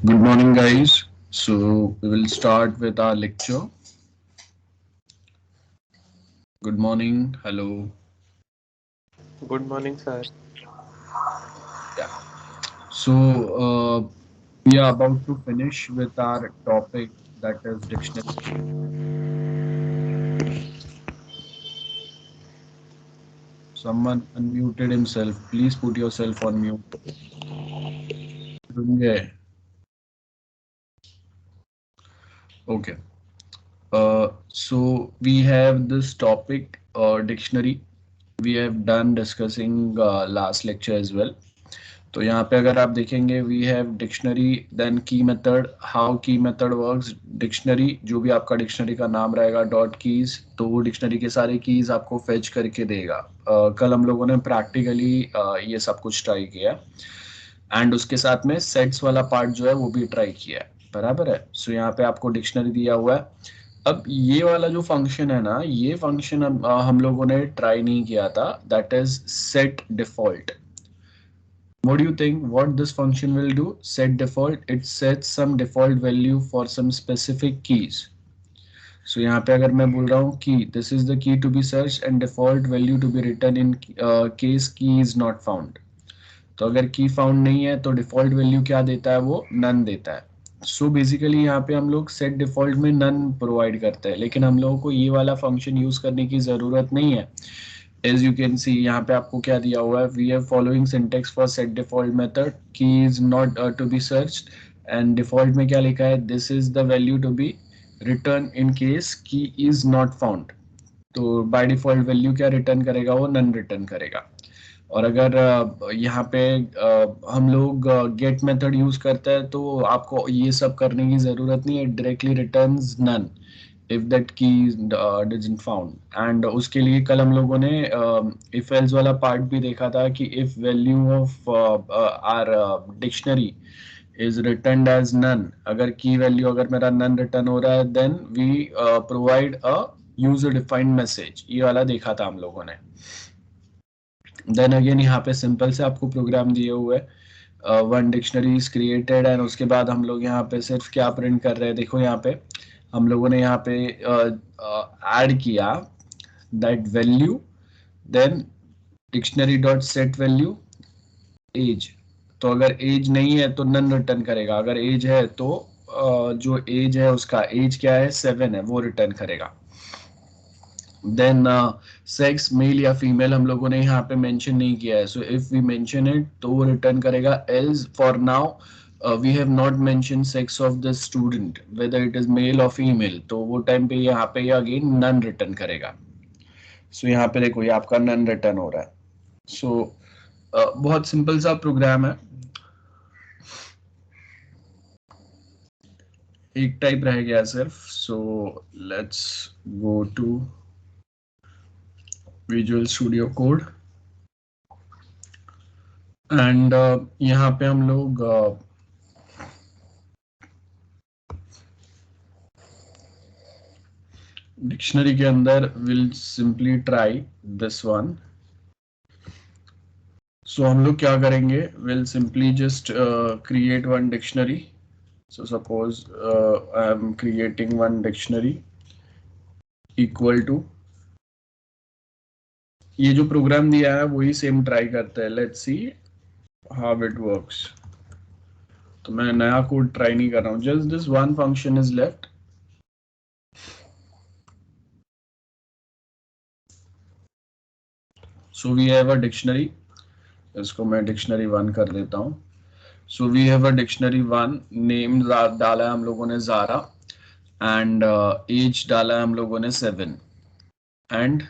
Good morning, guys. So we will start with our lecture. Good morning. Hello. Good morning, sir. Yeah. So we are about to finish with our topic, that is dictionary. Someone unmuted himself. Please put yourself on mute. Okay. Okay. So we have this topic, dictionary. We have done discussing last lecture as well. तो यहाँ पे अगर आप देखेंगे we have dictionary then की method how की method works dictionary जो भी आपका डिक्शनरी का नाम रहेगा डॉट कीज तो वो डिक्शनरी के सारे कीज आपको फेच करके देगा कल हम लोगों ने प्रैक्टिकली ये सब कुछ ट्राई किया एंड उसके साथ में सेट्स वाला पार्ट जो है वो भी ट्राई किया है बराबर है सो यहाँ पे आपको डिक्शनरी दिया हुआ है अब ये वाला जो फंक्शन है ना ये फंक्शन हम लोगों ने ट्राई नहीं किया था that is set default. What do you think what this function will do? Set default, it sets some default value for some specific keys. So यहाँ पे अगर मैं बोल रहा हूँ key, this is the key to be searched and default value to be written in case key is not found. तो अगर की फाउंड नहीं है तो डिफॉल्ट वैल्यू क्या देता है वो नन देता है. सो बेसिकली यहाँ पे हम लोग सेट डिफॉल्ट में नन प्रोवाइड करते हैं लेकिन हम लोगों को ये वाला फंक्शन यूज करने की जरूरत नहीं है. एज यू कैन सी यहाँ पे आपको क्या दिया हुआ है we have following syntax for set default method key is not to be searched and default में क्या लिखा है this is the value to be return in case key is not found. तो बाय डिफॉल्ट वैल्यू क्या return करेगा वो none return करेगा. और अगर यहाँ पे हम लोग गेट मेथड यूज करते हैं तो आपको ये सब करने की जरूरत नहीं है directly returns none if that key doesn't found. And उसके लिए कल हम लोगों ने इफ एल्स वाला पार्ट भी देखा था कि if value of our dictionary is return as none अगर की वैल्यू अगर मेरा नन रिटर्न हो रहा है then we provide a user defined message ये वाला देखा था हम लोगों ने. देन अगेन यहाँ पे सिंपल से आपको प्रोग्राम दिए हुए one dictionary is created and उसके बाद हम लोग यहाँ पे सिर्फ क्या प्रिंट कर रहे हैं देखो यहाँ पे हम लोगों ने यहाँ पे ऐड किया that value then dictionary dot set value age. तो अगर एज नहीं है तो नन रिटर्न करेगा अगर एज है तो जो एज है उसका एज क्या है 7 है वो रिटर्न करेगा. देन सेक्स मेल या फीमेल हम लोगों ने यहाँ पे मेंशन नहीं किया है so if we mention it तो वो रिटर्न करेगा else for now we have not mention sex of the student whether it is male और फीमेल तो वो टाइम पे यहाँ पे अगेन नन रिटर्न करेगा. सो यहाँ पे देखो ये आपका नन रिटर्न हो रहा है. सो बहुत सिंपल सा प्रोग्राम है एक टाइप रह गया सिर्फ. So let's go to Visual Studio Code and यहाँ पे हम लोग डिक्शनरी के अंदर will simply try this one. So हम लोग क्या करेंगे will simply just create one dictionary. So suppose I am creating one dictionary equal to ये जो प्रोग्राम दिया है वही सेम ट्राई करते हैं. Let's see how it works. तो मैं नया कोड ट्राई नहीं कर रहा हूँ just this one function is left. So we have a dictionary इसको मैं डिक्शनरी वन कर देता हूँ. So we have a dictionary one name डाला है हम लोगों ने जारा एंड एज डाला है हम लोगों ने 7 and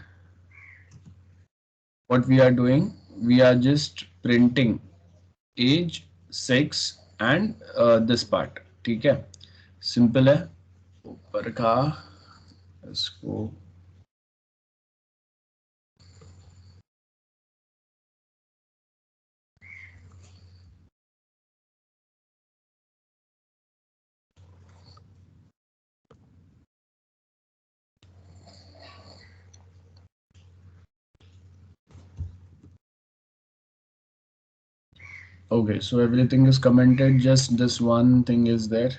what we are doing we are just printing age 6 and this part. ठीक है सिंपल है ऊपर का इसको Okay, so everything is commented, just this one thing is there.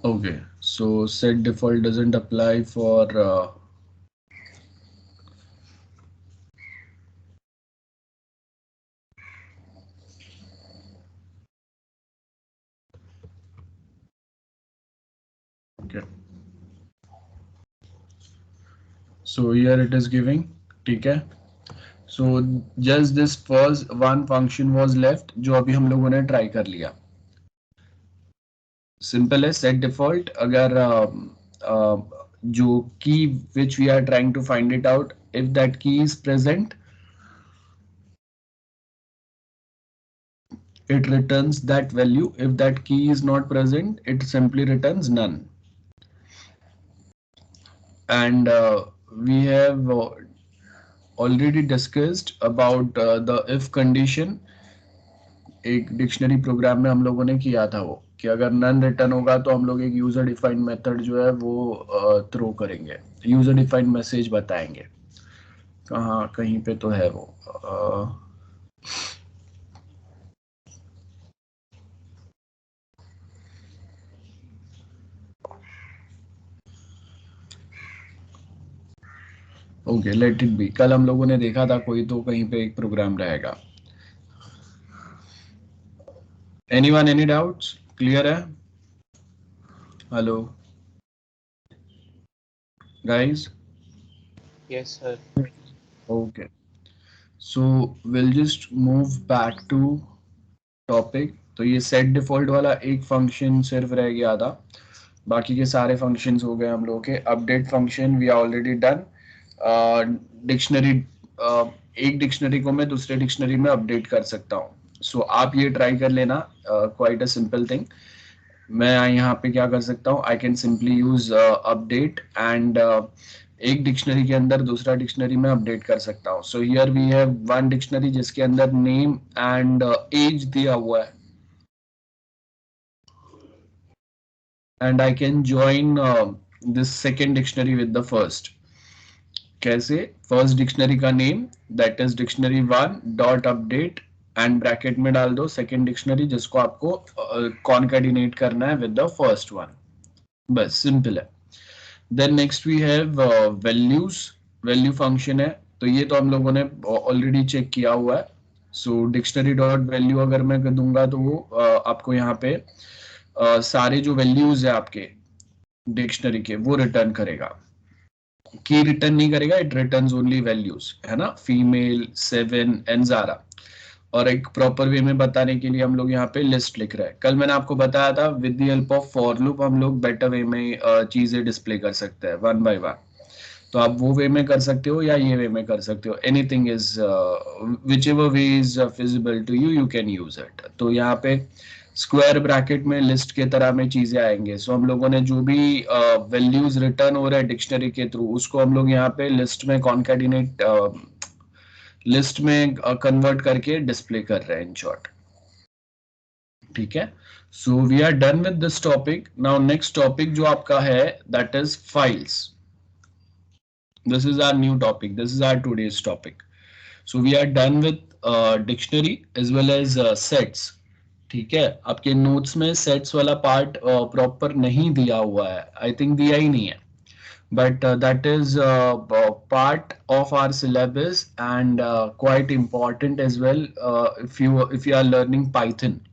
Okay, so set default doesn't apply for okay. So here it is giving, ठीक है. So just this first one function was left जो अभी हम लोगों ने try कर लिया. Simple है set default. अगर जो key which we are trying to find it out, if that key is present, it returns that value. If that key is not present, it simply returns none. And we have already discussed about the if condition. एक dictionary programme में हम लोगों ने किया था वो कि अगर नन रिटर्न होगा तो हम लोग एक यूजर डिफाइंड मेथड जो है वो थ्रो करेंगे, यूजर डिफाइंड मैसेज बताएंगे. कहाँ कहीं पे तो है वो. Okay, let it be. कल हम लोगों ने देखा था कोई तो कहीं पे एक प्रोग्राम रहेगा. Anyone any doubts? क्लियर है? Hello guys. Yes, sir. Okay, so we'll just move back to topic. तो ये सेट डिफॉल्ट वाला एक फंक्शन सिर्फ रह गया था, बाकी के सारे फंक्शंस हो गए हम लोगों के. Update function we are already done. Dictionary, एक डिक्शनरी को मैं दूसरे डिक्शनरी में अपडेट कर सकता हूँ. सो आप ये ट्राई कर लेना, क्वाइट अ सिंपल थिंग. मैं यहाँ पे क्या कर सकता हूँ, I can simply use update and एक डिक्शनरी के अंदर दूसरा डिक्शनरी में अपडेट कर सकता हूँ. So here we have one dictionary जिसके अंदर नेम एंड एज दिया हुआ है, and I can join this second dictionary with the first. कैसे? फर्स्ट डिक्शनरी का name that is dictionary one dot update and bracket में डाल दो सेकेंड डिक्शनरी जिसको आपको कॉन्कैटिनेट करना है विद द फर्स्ट वन. बस सिंपल है. Then next we have values. Value function है, तो ये तो हम लोगों ने ऑलरेडी चेक किया हुआ है. सो डिक्शनरी डॉट वैल्यू अगर मैं दूंगा तो वो आपको यहाँ पे सारे जो वैल्यूज है आपके डिक्शनरी के वो रिटर्न करेगा. की रिटर्न नहीं करेगा, इट रिटर्न्स ओनली वैल्यूज, है ना. Female, seven and Zara. और एक प्रॉपर वे में बताने के लिए हम लोग यहाँ पे लिस्ट लिख रहे हैं. कल मैंने आपको बताया था with the help of for loop हम लोग बेटर वे में चीजें डिस्प्ले कर सकते हैं वन बाय वन. तो आप वो वे में कर सकते हो या ये वे में कर सकते हो. Anything is whichever way is feasible to you, you can use it. तो यहाँ पे स्क्वायर ब्रैकेट में लिस्ट के तरह में चीजें आएंगे. सो हम लोगों ने जो भी वैल्यूज रिटर्न हो रहा है डिक्शनरी के थ्रू उसको हम लोग यहाँ पे लिस्ट में कॉन्कैटिनेट, लिस्ट में कन्वर्ट करके डिस्प्ले कर रहे हैं इन शॉर्ट. ठीक है. So we are done with this topic. Now next topic जो आपका है that is files. This is our new topic. This is our today's topic. So we are done with dictionary as well as sets. ठीक है. आपके notes में sets वाला part proper नहीं दिया हुआ है, आई थिंक दिया ही नहीं है, but that is part of our syllabus and quite important as well if you are learning Python.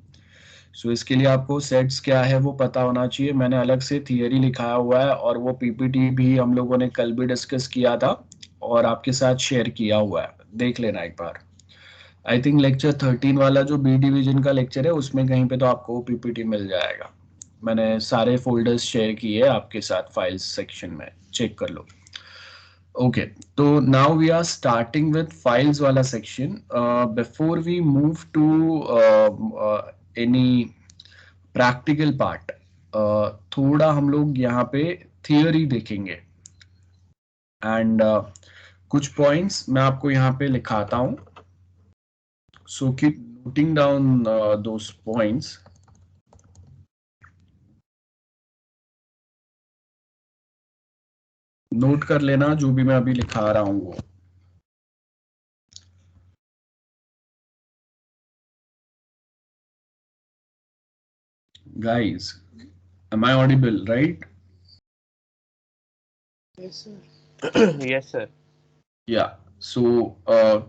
सो इसके लिए आपको सेट्स क्या है वो पता होना चाहिए. मैंने अलग से थियरी लिखाया हुआ है और वो पीपीटी भी हम लोगों ने कल भी डिस्कस किया था और आपके साथ शेयर किया हुआ है, देख लेना एक बार. आई थिंक लेक्चर 13 वाला जो बी डिवीजन का लेक्चर है उसमें कहीं पे तो आपको पीपीटी मिल जाएगा. मैंने सारे फोल्डर्स शेयर किए आपके साथ फाइल्स सेक्शन में, चेक कर लो. ओके, तो now we are starting with files वाला section. Before we move to any practical part, थोड़ा हम लोग यहाँ पे थियोरी देखेंगे एंड कुछ पॉइंट्स मैं आपको यहाँ पे लिखाता हूँ. So keep noting down those points. Note कर लेना जो भी मैं अभी लिखा रहा हूं वो. Guys, am I audible, right? Yes, sir. Yes, sir. Yeah. So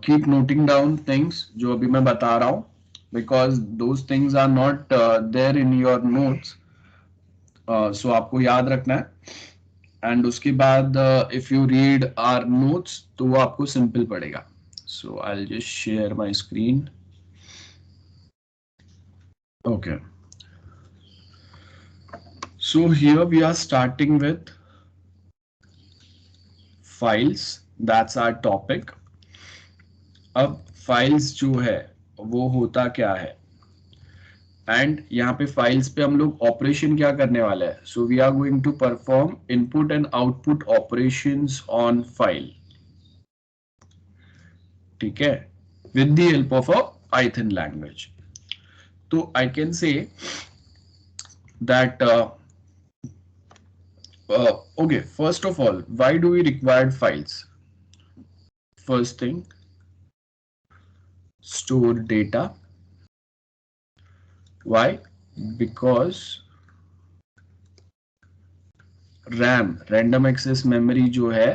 keep noting down things जो अभी मैं बता रहा हूँ, because those things are not there in your notes. So आपको याद रखना है. एंड उसके बाद if you read our notes तो वो आपको सिंपल पड़ेगा. So I will just share my screen. Okay, so here we are starting with files. That's our topic. अब फाइल्स जो है वो होता क्या है, एंड यहाँ पे फाइल्स पे हम लोग ऑपरेशन क्या करने वाले हैं. So we are going to perform input and output operations on file. ठीक है, with the help of a Python language. तो I can say that okay, first of all, why do we require files? First thing, store data. Why? Because RAM, random access memory जो है,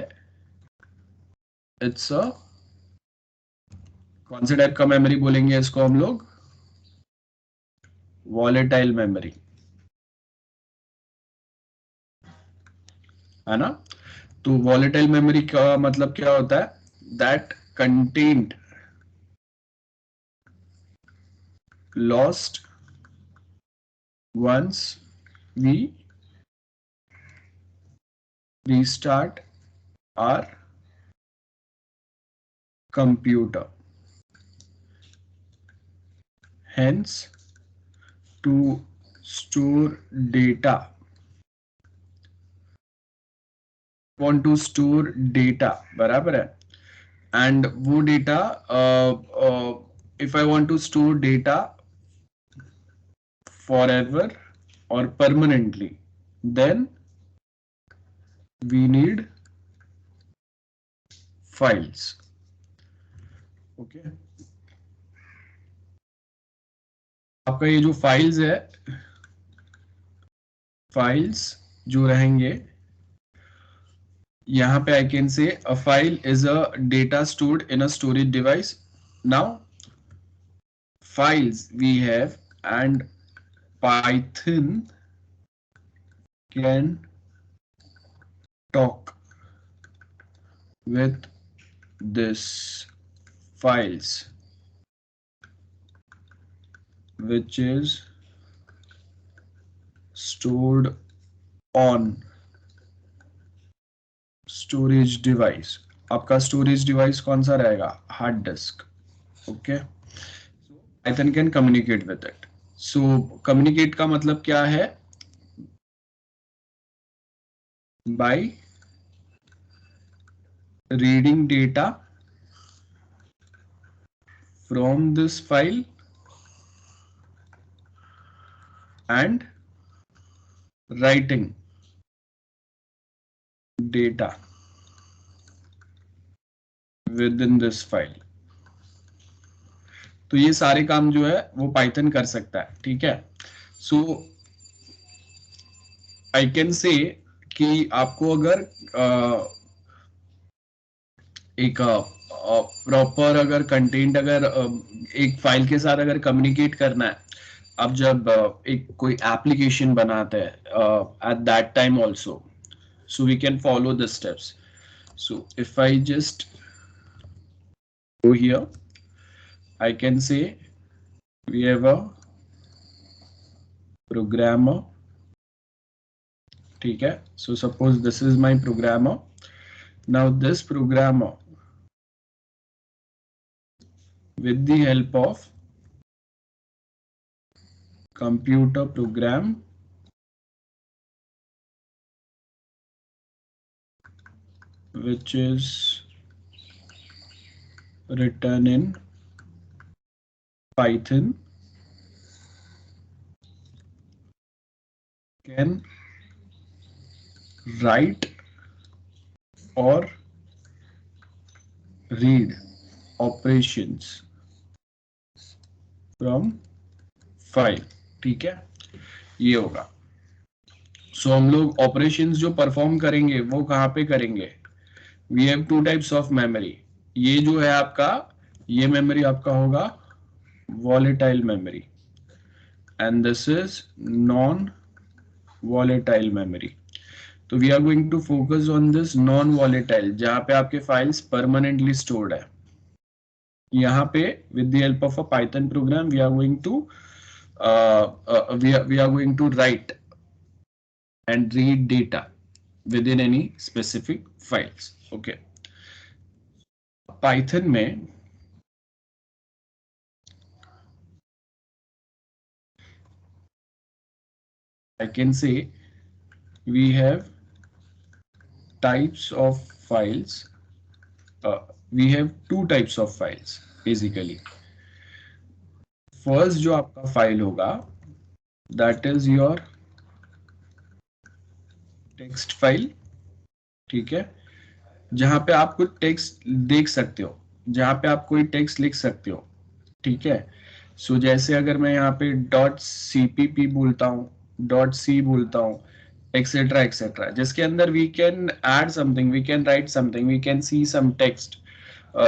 it's a कौन से type का memory बोलेंगे इसको हम लोग? वॉलेटाइल मेमोरी, है ना. तो वॉलेटाइल मेमोरी का मतलब क्या होता है? That content lost once we restart our computer. Hence, to store data, want to store data, बराबर है. एंड वो data, if I want to store data forever or permanently, then we need files. Okay, आपका ये जो files है, files जो रहेंगे यहाँ पे, आई कैन से a file is a data stored in a storage device. Now files we have, and Python can talk with this files which is stored on storage device. आपका storage device कौन सा रहेगा? Hard disk. Okay, Python can communicate with it. So communicate का मतलब क्या है? By reading data from this file and writing data within this file. तो ये सारे काम जो है वो पाइथन कर सकता है. ठीक है, सो आई कैन से कि आपको अगर एक प्रॉपर अगर कंटेंट अगर एक फाइल के साथ अगर कम्युनिकेट करना है, अब जब एक कोई एप्लीकेशन बनाते हैं at that time also, so we can follow the steps. So if I just go here, I can say we have a programmer. ठीक है, so suppose this is my programmer. Now this programmer, with the help of computer program, which is written in Python can write or read operations from file. ठीक है, ये होगा. सो हम लोग operations जो perform करेंगे वो कहाँ पे करेंगे? We have two types of memory. ये जो है आपका, ये मेमोरी आपका होगा volatile memory and this is non volatile memory. तो we are going to focus on this non volatile, जहां पे आपके फाइल्स परमानेंटली स्टोर्ड है. यहाँ पे with the help of a Python program we are going to we are going to write and read data within any specific files. Okay. Python में I can say we have types of files. We have two types of files basically. First जो आपका file होगा that is your text file. ठीक है, जहां पे आप कुछ टेक्स्ट देख सकते हो, जहां पे आप कोई टेक्स्ट लिख सकते हो. ठीक है, सो जैसे अगर मैं यहाँ पे डॉट cpp बोलता हूँ, डॉट सी बोलता हूँ, एक्सेट्रा एक्सेट्रा, जिसके अंदर we can add something, we can write something, we can see some text,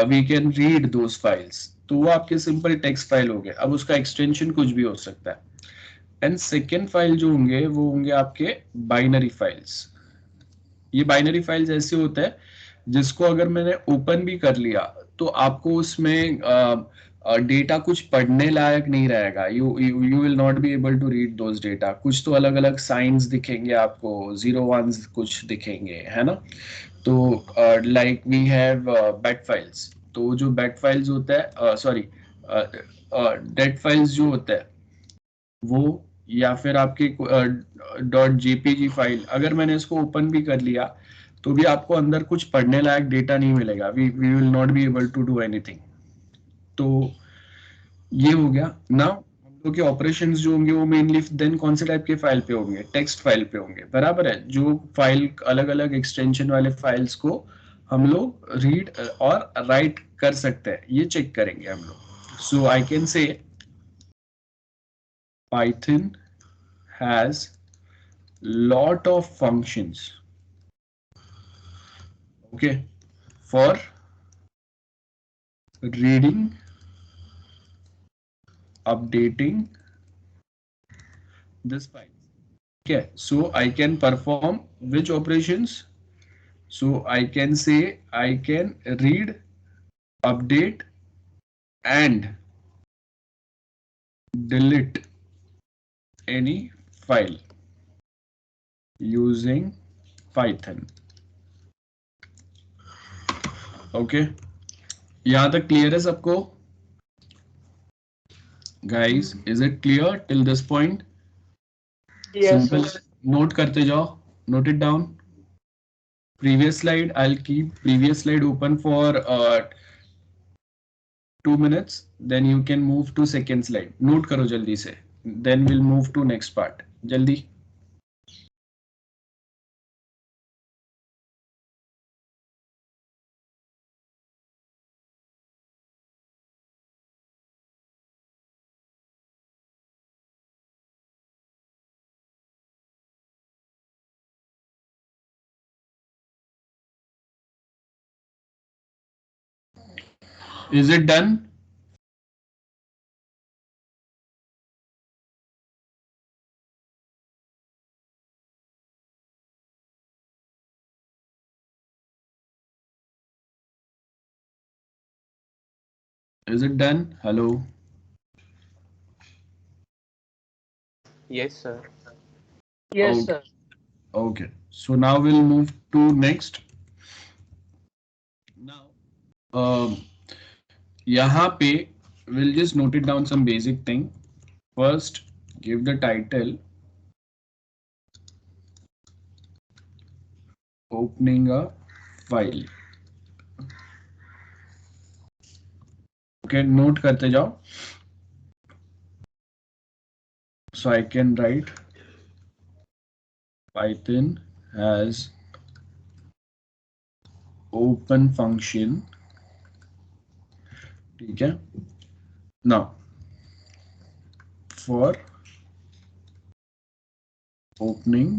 we can read those files, तो वो आपके सिंपल टेक्स्ट फाइल हो गए. अब उसका एक्सटेंशन कुछ भी हो सकता है. एंड सेकेंड फाइल जो होंगे वो होंगे आपके बाइनरी फाइल्स. ये बाइनरी फाइल्स ऐसे होता है जिसको अगर मैंने ओपन भी कर लिया तो आपको उसमें डेटा कुछ पढ़ने लायक नहीं रहेगा. You will not be able to read those data. कुछ तो अलग अलग साइंस दिखेंगे आपको, जीरो वंस कुछ दिखेंगे, है ना. तो like we have bat files. तो जो बैट फाइल्स होता है, सॉरी डेट फाइल्स जो होता है वो, या फिर आपकी डॉट जेपीजी फाइल, अगर मैंने इसको ओपन भी कर लिया तो भी आपको अंदर कुछ पढ़ने लायक डेटा नहीं मिलेगा. We will not be able to do anything. तो ये हो गया. नाउ हम लोग के ऑपरेशंस जो होंगे वो मेनली देन कौन से टाइप के फाइल पे होंगे? टेक्स्ट फाइल पे होंगे, बराबर है. जो फाइल अलग अलग एक्सटेंशन वाले फाइल्स को हम लोग रीड और राइट कर सकते हैं, ये चेक करेंगे हम लोग. So I can say Python has lot of functions, okay, for reading, updating this file. Okay, so I can perform which operations? So I can say I can read, update and delete any file using Python. Okay, यहाँ तक clear है सबको? Guys, is it clear till this point? Yes, Simple. sir. Note करते जाओ. Note it down. Previous slide, I'll keep previous slide open for 2 minutes. Then you can move to second slide. Note करो जल्दी से. Then we'll move to next part. जल्दी. Is it done? Is it done? Hello. Yes, sir. Yes, Okay. sir. Okay. So now we'll move to next. Now, यहाँ पे we'll just note it down some basic thing. First, give the title. Opening a file. Okay, note करते जाओ. So I can write Python has open function. ठीक है. Now for opening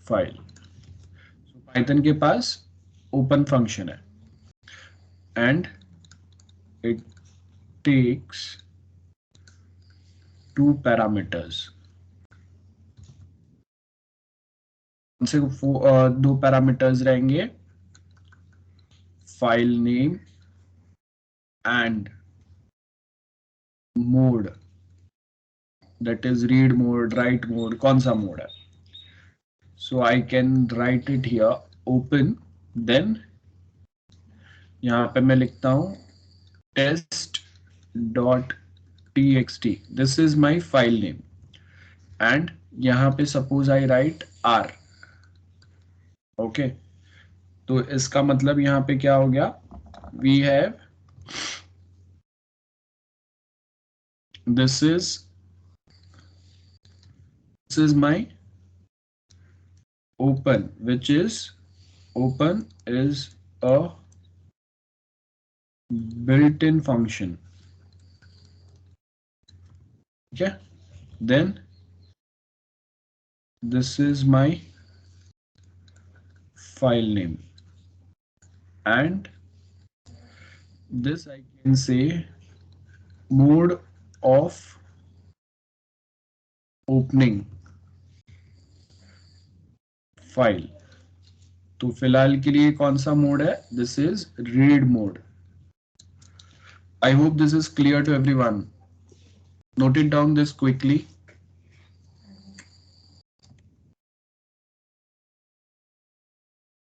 file. So Python के पास open function है and it takes two parameters. उनसे दो parameters रहेंगे, file name and mode, that is read mode, write mode, कौन सा mode है. So I can write it here open, then यहां पे मैं लिखता हूं test dot txt, this is my file name and यहां पे suppose I write r. Okay, तो इसका मतलब यहां पे क्या हो गया, we have this is my open, which is open is a built-in function. Okay, then this is my file name and this I can say mode of opening file. तो फिलहाल के लिए कौन सा मोड है, this is read mode. I hope this is clear to everyone. Note it down this quickly.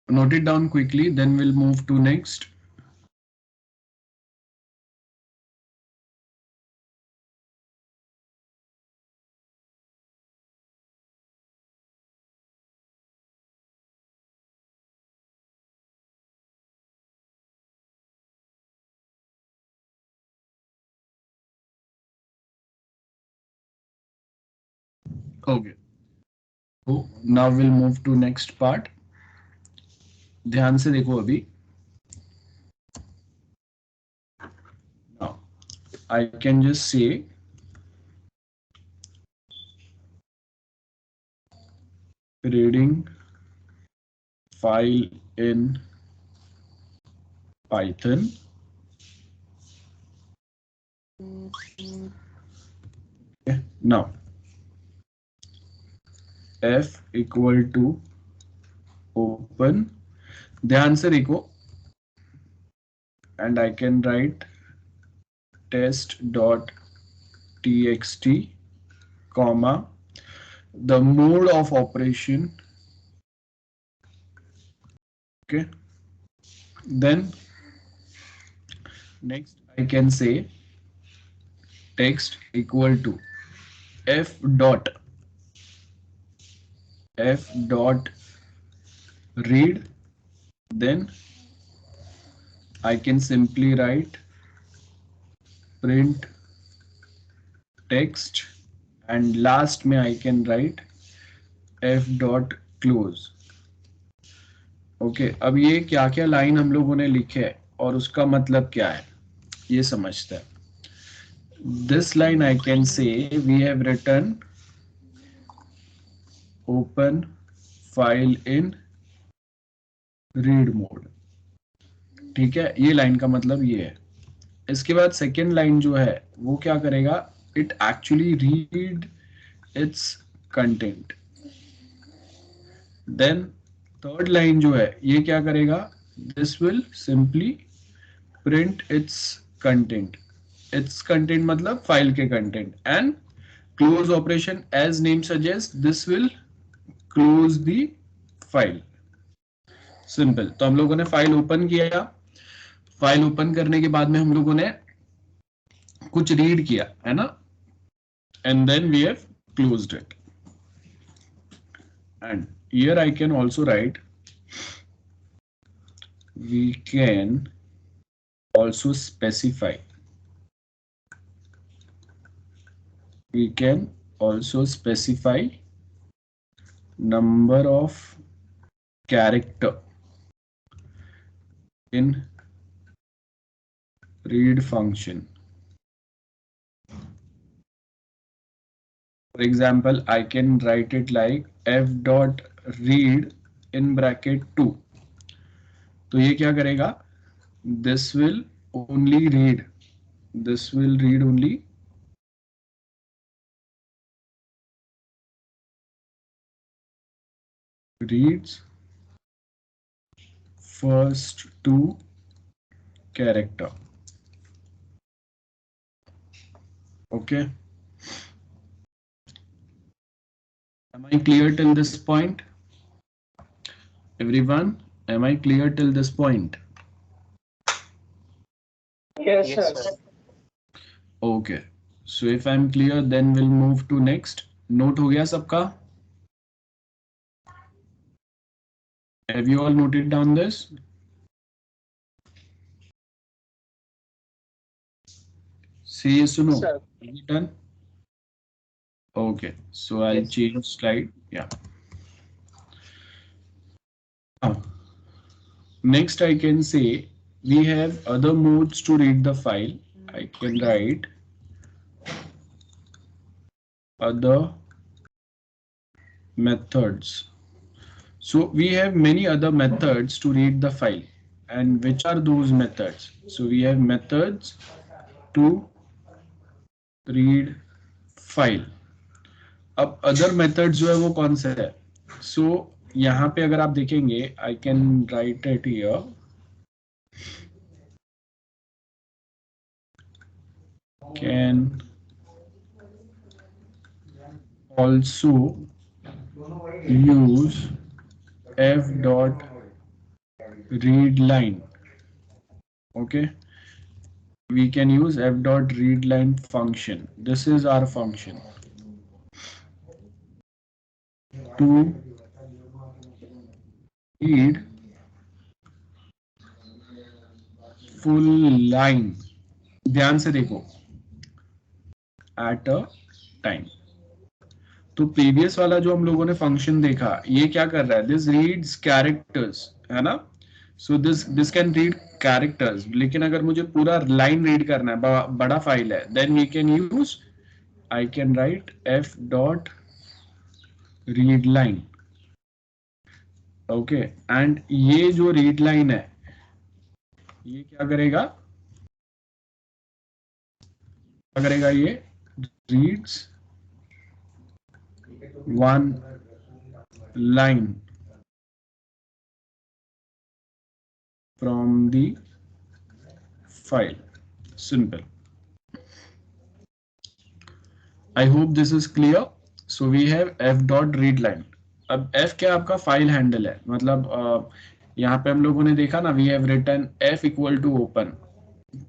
Note it down quickly, then we'll move to next. Okay, so now we'll move to next part. ध्यान से देखो अभी. Now I can just say reading file in Python. Okay. Now f equal to open, ध्यान से देखो, and I can write test dot txt comma the mode of operation. Okay, then next I can say text equal to f dot read, then I can simply write print text and last में I can write f dot close. Okay, अब ये क्या क्या line हम लोगों ने लिखे है और उसका मतलब क्या है ये समझते हैं. This line I can say we have written open file in read mode. ठीक है, ये लाइन का मतलब ये है. इसके बाद सेकेंड लाइन जो है वो क्या करेगा, it actually read its content. Then third line जो है ये क्या करेगा, this will simply print its content. Its content मतलब फाइल के content. And close operation as name suggest, this will close the file. Simple. तो हम लोगों ने फाइल ओपन किया, फाइल ओपन करने के बाद में हम लोगों ने कुछ रीड किया है ना, and then we have closed it. And here I can also write, we can also specify, we can also specify number of character in read function. For example, I can write it like f dot read in bracket 2. तो ये क्या करेगा? This will only read. This will read only reads first two character. Okay. Am I clear till this point? Everyone, am I clear till this point? Yes, sir. Okay. So if I'm clear, then we'll move to next. Note हो गया सबका? Have you all noted down this? Say yes or no. Sir. Is it done? Okay. So I'll change slide. Yeah. Now, next I can say we have other modes to read the file. I can write other methods. So we have many other methods to read the file. And which are those methods? So we have methods to read file. अब other method जो है वो कौन सा है? सो यहाँ पे अगर आप देखेंगे, आई can write it here. Can also use f dot read line. Okay, we can use f dot read line function. This is our function to read full line. ध्यान से देखो, at a time. तो previous वाला जो हम लोगों ने function देखा, ये क्या कर रहा है? दिस रीड्स कैरेक्टर्स, है ना? So this can read characters. लेकिन अगर मुझे पूरा लाइन रीड करना है, बड़ा फाइल है, then we can use, I can write f dot read line. Okay, and ये जो रीड लाइन है, ये क्या करेगा? क्या करेगा? ये reads one line from the file. Simple. I hope this is clear. So we have f dot read line. अब f क्या आपका फाइल हैंडल है, मतलब यहाँ पे हम लोगों ने देखा ना, we have written f equal to open,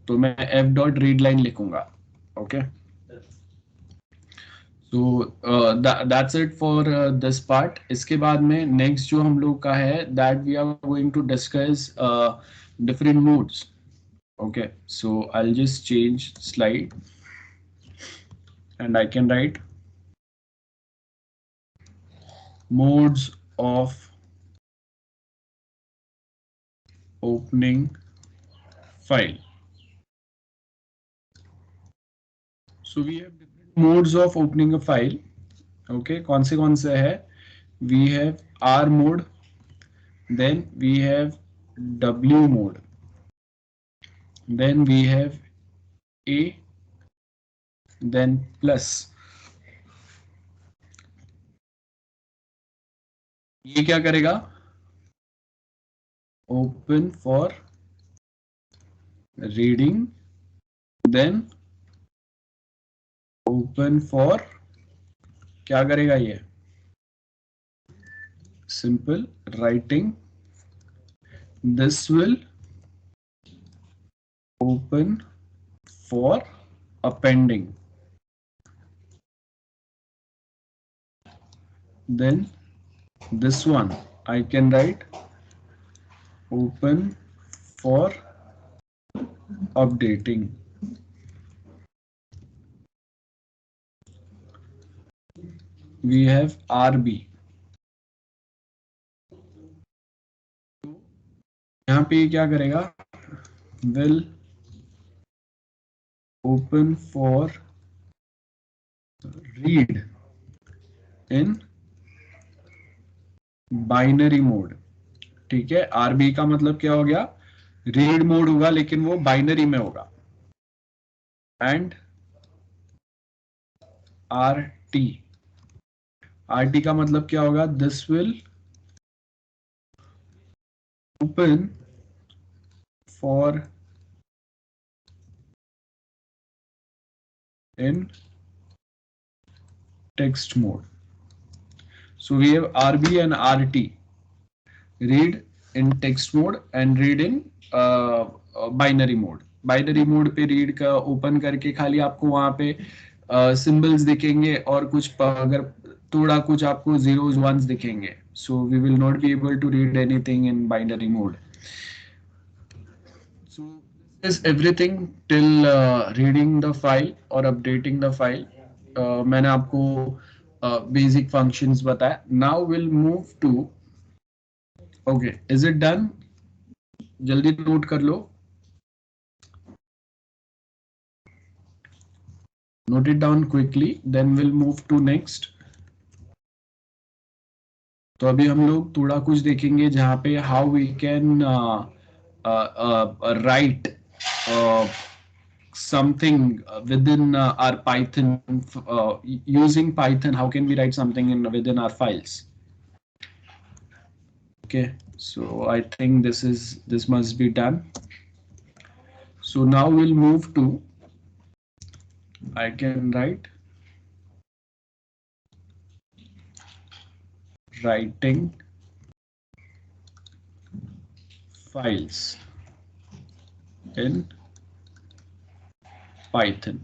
तो मैं f dot read line लिखूंगा. Okay. So that's it for this part. इसके बाद में next जो हम लोग का है, that we are going to discuss different modes. Okay, so I'll just change slide and I can write modes of opening file. So we have different modes of opening a file. Okay, कौन से है? We have R mode, then we have W mode, then we have A, then plus. ये क्या करेगा? Open for reading, then open for, क्या करेगा ये? Simple writing. This will open for appending. Then this one I can write open for updating. we have RB. यहाँ पे क्या करेगा, will open for read in binary mode. ठीक है, RB का मतलब क्या हो गया, रीड मोड होगा लेकिन वो बाइनरी में होगा. एंड RT, RT का मतलब क्या होगा, this will open for in text mode. So we have RB and RT, read in text mode and read in binary mode. Binary mode पे रीड का ओपन करके खाली आपको वहां पे सिंबल्स दिखेंगे और कुछ अगर थोड़ा कुछ आपको zeros ones दिखेंगे. So we will not be able to read anything in binary mode. So this is everything till reading the file or updating the file. मैंने आपको basic functions बताया. Now we'll move to, okay, is it done? जल्दी note कर लो. Note it down quickly, then we'll move to next. तो अभी हम लोग थोड़ा कुछ देखेंगे जहाँ पे how we can write something within our Python, using Python. How can we write something within our files? Okay, so I think this must be done. So now we'll move to, I can write writing files in Python.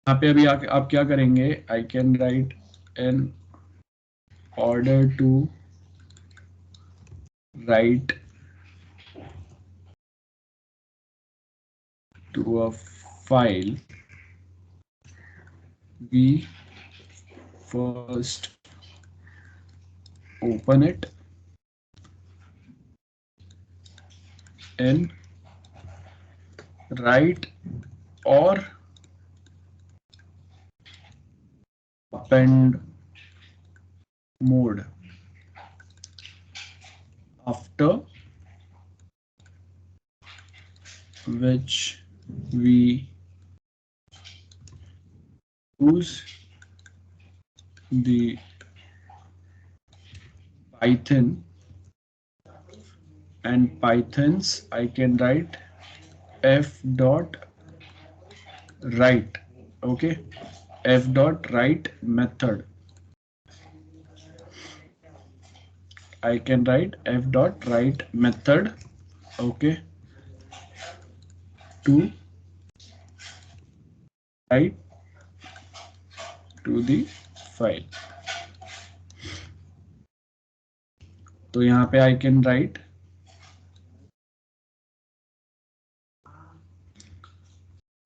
यहाँ पे अभी आप क्या करेंगे, I can write in order to write to a file, we first open it in write or append mode. After which we use the Python and Pythons, I can write f dot write. Okay, f dot write method. I can write f dot write method. Okay, to write to the file. तो यहाँ पे I can write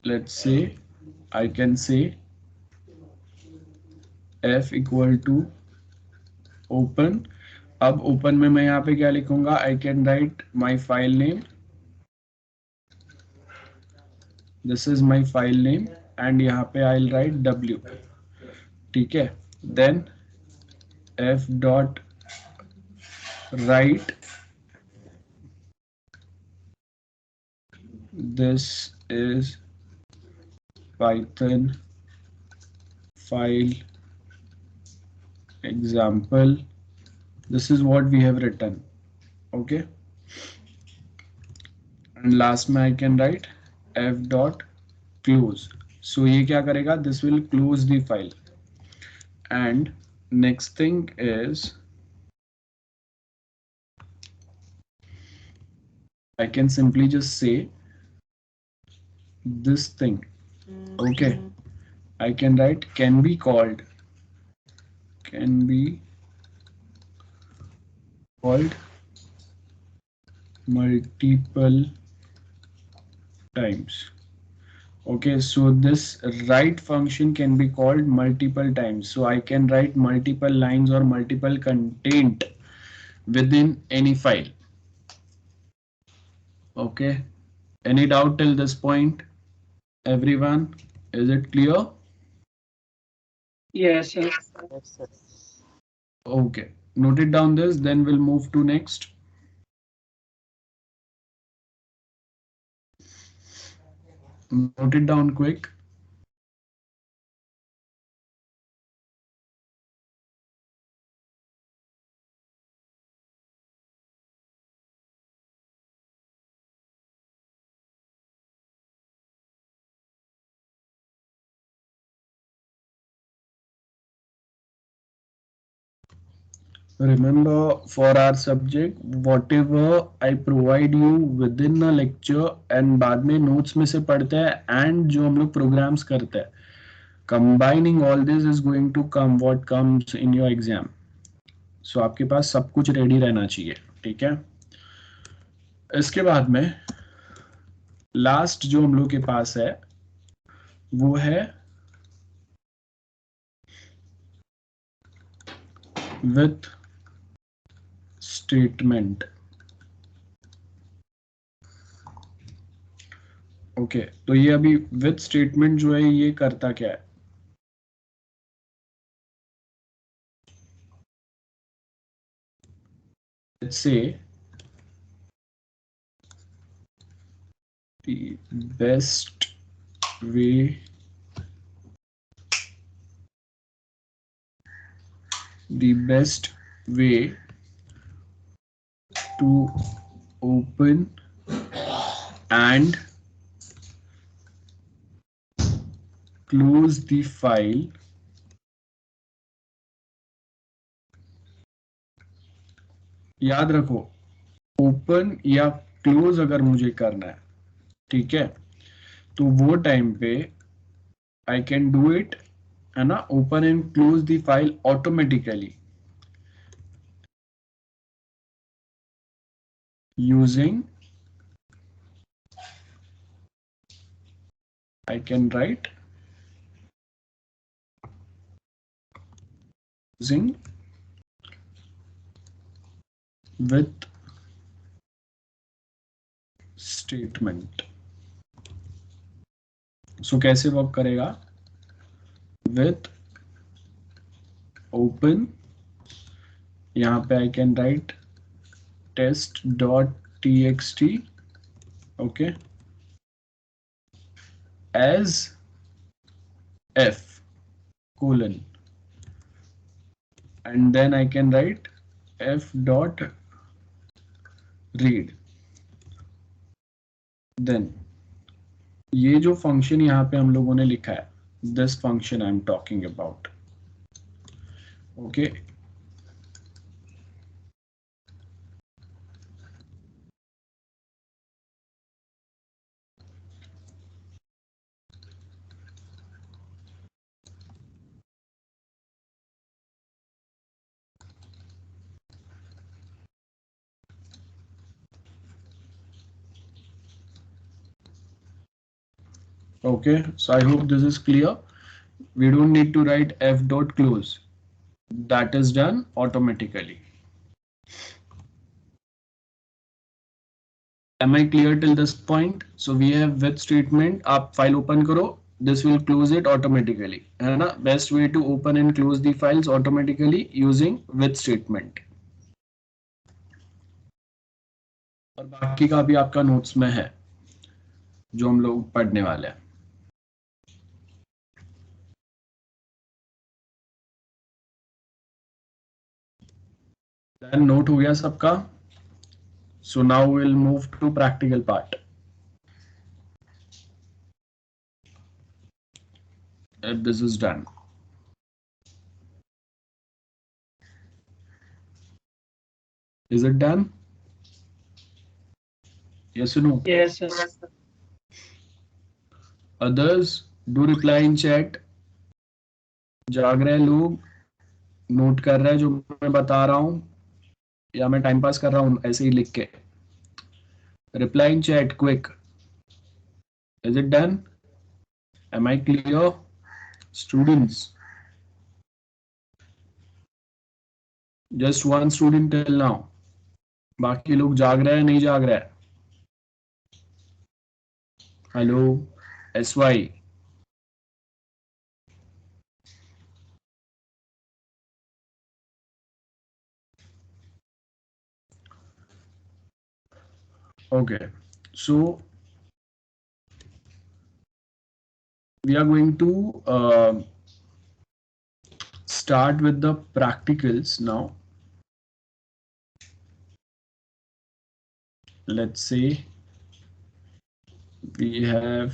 let's say I can say f equal to open. अब open में मैं यहाँ पे क्या लिखूंगा, I can write my file name. This is my file name and यहाँ पे I'll write w. ठीक है, then f dot write this is Python file example. This is what we have written. Okay, and last में I can write f dot close. So ये क्या करेगा, this will close the file. And next thing is I can simply just say this thing. Okay, I can write can be called multiple times. Okay, so this write function can be called multiple times. So I can write multiple lines or multiple content within any file. Okay, any doubt till this point? Everyone, is it clear? Yes, sir. Yes, sir. Okay, note it down this, then we'll move to next. Note it down quick. Remember, for our subject, whatever I provide you within a lecture and बाद में notes में से पढ़ते हैं and जो हम लोग programs करते हैं, combining all this is going to come what comes in your exam. So आपके पास सब कुछ ready रहना चाहिए, ठीक है? इसके बाद में last जो हम लोग के पास है वो है with statement. ओके तो ये अभी विथ स्टेटमेंट जो है ये करता क्या है? Let's say the best way to open and close the file याद रखो ओपन या क्लोज अगर मुझे करना है, ठीक है, तो वो टाइम पे आई कैन डू इट, है ना, open and close the file automatically using, I can write using with statement. So कैसे वर्क करेगा? With open, यहाँ पे I can write test.txt, okay, as f colon, and then I can write f dot read. Then ये जो function यहाँ पे हम लोगों ने लिखा है, this function I'm talking about, okay. Okay, so I hope this is clear. We don't need to write f dot close. That is done automatically. Am I clear till this point? So we have with statement. आप file open करो. This will close it automatically. है ना? Best way to open and close the files automatically using with statement. और बाकी का भी आपका notes में है, जो हम लोग पढ़ने वाले हैं. Then note हो गया सबका. So now we'll move to practical part. If this is done. Is it done? Yes or no? Yes, sir. Others do reply in chat. जाग रहे हैं लोग, नोट कर रहे हैं जो मैं बता रहा हूं, या मैं टाइम पास कर रहा हूं ऐसे ही लिख के? Reply in chat quick. Is it done? Am I clear, students? Just one student till now. बाकी लोग जाग रहे हैं नहीं जाग रहे हैं? Hello SY. Okay, so we are going to start with the practicals now. Let's say we have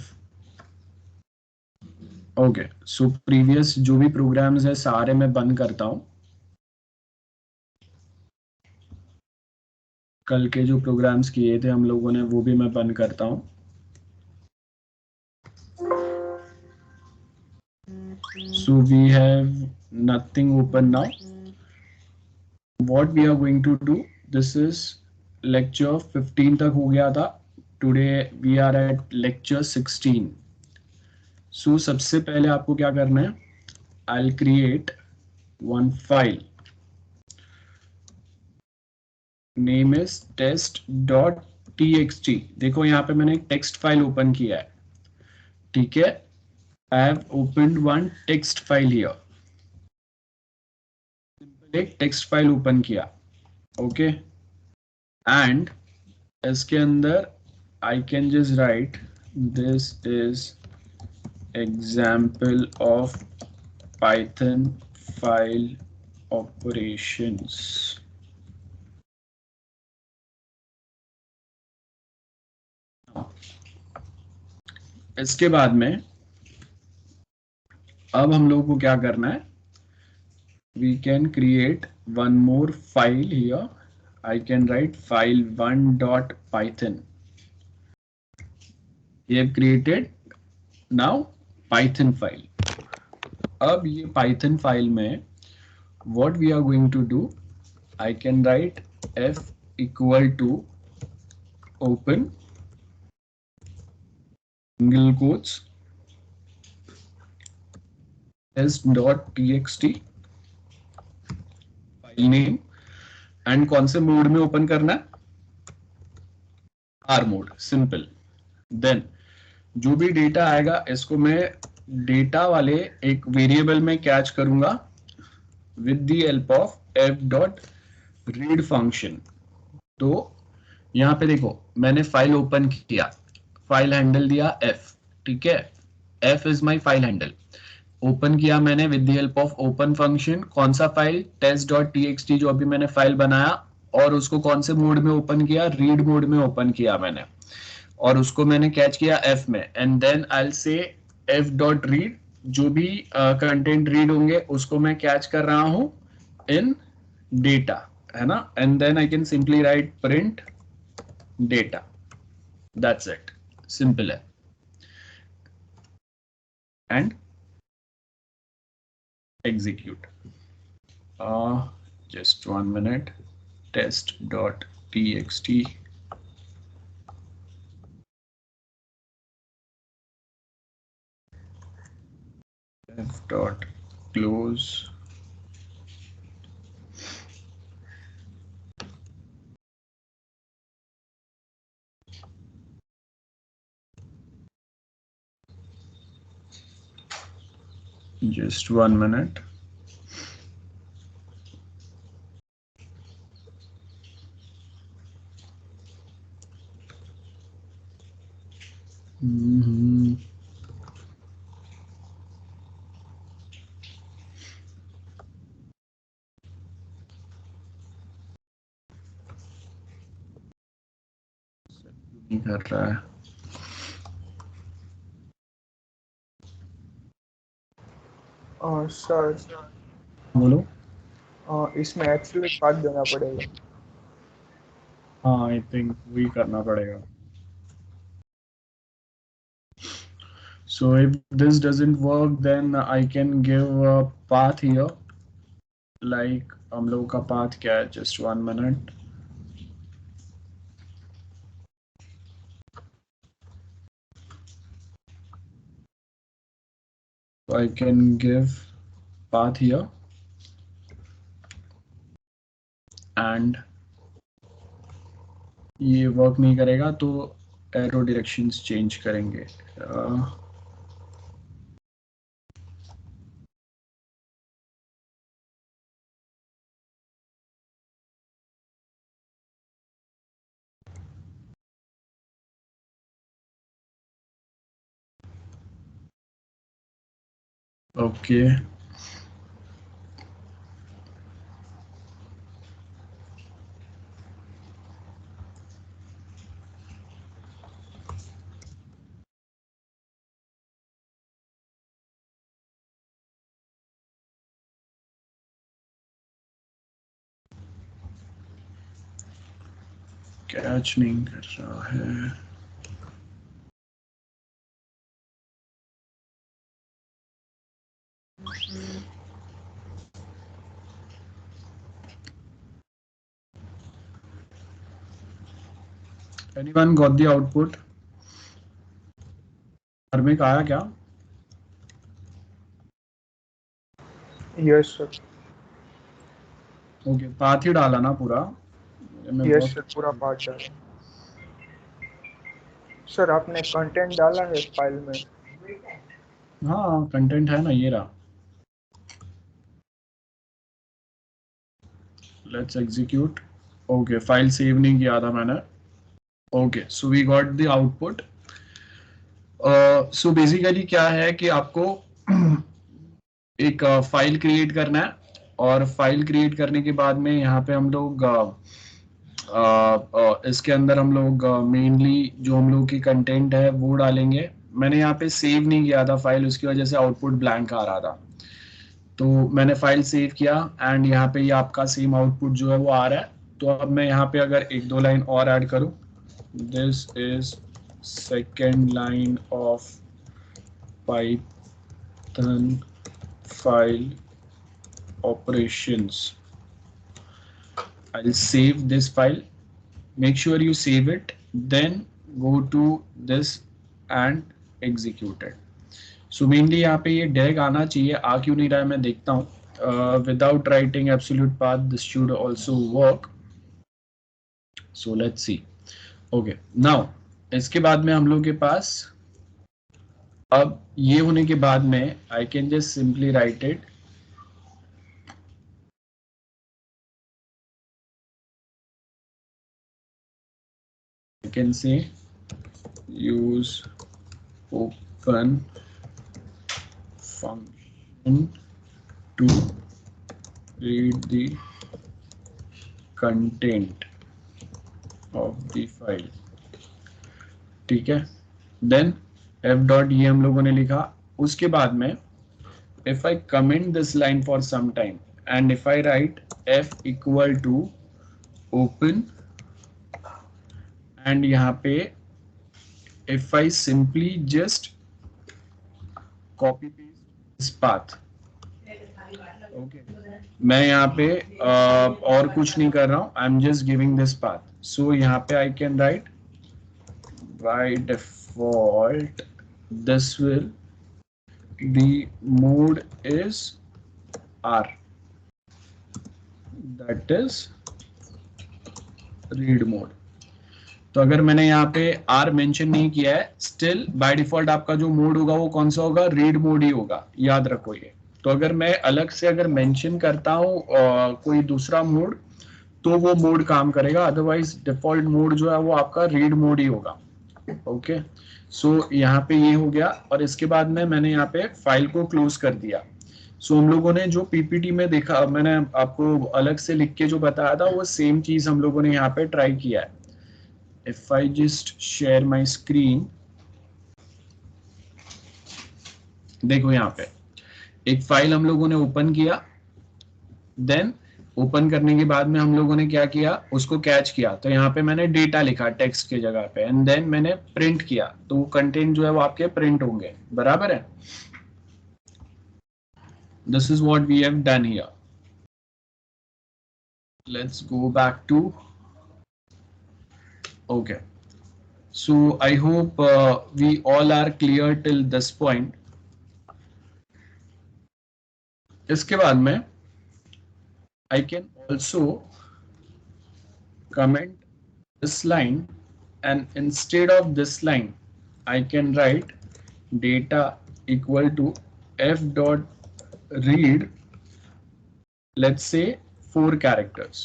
okay, so previous जो भी programs है सारे मैं बंद करता हूँ. कल के जो प्रोग्राम्स किए थे हम लोगों ने वो भी मैं बंद करता हूँ. So we have nothing open now. What we are going to do, this is lecture 15 तक हो गया था. Today we are at lecture 16. So सबसे पहले आपको क्या करना है? I'll create one file. Name is test.txt. देखो यहाँ पे मैंने एक टेक्स्ट फाइल ओपन किया है. ठीक है, I have opened one text file here. एक टेक्स्ट फाइल ओपन किया. ओके, एंड इसके अंदर I can just write this is example of Python file operations. इसके बाद में अब हम लोग को क्या करना है? We can create one more file here. I can write file1.python. We have created now Python file. अब ये Python file में what we are going to do, I can write f equal to open single quotes test.txt file name and कौन से mode में open करना है? Are mode, simple. Then जो भी डेटा आएगा इसको मैं डेटा वाले एक वेरिएबल में कैच करूंगा with the help of f.read function. तो यहाँ पे देखो मैंने फाइल ओपन किया, फाइल हैंडल दिया f. ठीक है, f is my file handle. Open किया मैंने with the help of open function. कौन सा फाइल? test.txt, जो अभी मैंने फाइल बनाया. और उसको कौन से मोड में ओपन किया? रीड मोड में ओपन किया मैंने. और उसको मैंने कैच किया f में. And then I will say f.read, जो भी कंटेंट रीड होंगे उसको मैं कैच कर रहा हूं इन डेटा, है ना. And then I can simply write print data. That's it, simple है. And execute. Just 1 minute. Test.txt. f.close. Just 1 minute. नहीं कर रहा है. सर बोलो. इसमें एक्चुअली काट देना पड़ेगा. हाँ, आई थिंक वही करना पड़ेगा. So if this doesn't work, then I can give a path here. Like हम लोग का path क्या है? Just 1 minute. I can give path here and ये वर्क नहीं करेगा तो एरो डायरेक्शंस चेंज करेंगे. ओके कैच नहीं कर रहा है. Anyone got the output? धार्मिक आया क्या? Yes sir. ओके पाथ ही डाला ना पूरा? यस सर, पूरा पार्ट डाला. सर आपने कंटेंट डाला है फाइल में? हाँ कंटेंट है ना, ये रहा. Let's execute. Okay file save नहीं किया था मैंने. Okay so we got the output. So basically क्या है कि आपको एक फाइल क्रिएट करना है और फाइल क्रिएट करने के बाद में यहाँ पे हम लोग इसके अंदर हम लोग मेनली जो हम लोग की कंटेंट है वो डालेंगे. मैंने यहाँ पे सेव नहीं किया था फाइल, उसकी वजह से आउटपुट ब्लैंक आ रहा था. तो मैंने फाइल सेव किया एंड यहाँ पे ये आपका सेम आउटपुट जो है वो आ रहा है. तो अब मैं यहाँ पे अगर एक दो लाइन और ऐड करूँ, this is second line of Python file operations. I'll save this file. Make sure you save it, then go to this and execute it. So mainly यहाँ पे ये direct आना चाहिए, आ क्यों नहीं रहा है मैं देखता हूँ. Without writing absolute path this should also work. So let's see. Okay now इसके बाद में हम लोग के पास अब ये होने के बाद में I can just simply write it. I can say use open function to read the content of the file. ठीक है. Then f dot ये हम लोगों ने लिखा. उसके बाद में if I comment this line for some time and if I write f equal to open and यहाँ पे if I simply just copy paste this path. Okay. मैं यहाँ पे और कुछ नहीं कर रहा हूँ. I am just giving this path. So यहाँ पे I can write by default this will the mode is R, that is read mode. तो अगर मैंने यहाँ पे R मेंशन नहीं किया है, स्टिल बाय डिफॉल्ट आपका जो मोड होगा वो कौन सा होगा? रीड मोड ही होगा, याद रखो ये. तो अगर मैं अलग से अगर मेंशन करता हूँ कोई दूसरा मोड तो वो मोड काम करेगा, अदरवाइज डिफॉल्ट मोड जो है वो आपका रीड मोड ही होगा. ओके सो यहाँ पे ये हो गया और इसके बाद में मैंने यहाँ पे फाइल को क्लोज कर दिया. सो हम लोगों ने जो पीपीटी में देखा, मैंने आपको अलग से लिख के जो बताया था वो सेम चीज हम लोगों ने यहाँ पे ट्राई किया है. If I just share my screen, देखो यहाँ पे एक फाइल हम लोगों ने ओपन किया. देन ओपन करने के बाद में हम लोगों ने क्या किया, उसको कैच किया. तो यहाँ पे मैंने डेटा लिखा टेक्स्ट के जगह पे एंड देन मैंने प्रिंट किया. तो वो कंटेंट जो है वो आपके प्रिंट होंगे. बराबर है. This is what we have done here. Let's go back to. Okay so I hope we all are clear till this point. इसके बाद में I can also comment this line, and instead of this line I can write data equal to f dot read, let's say 4 characters.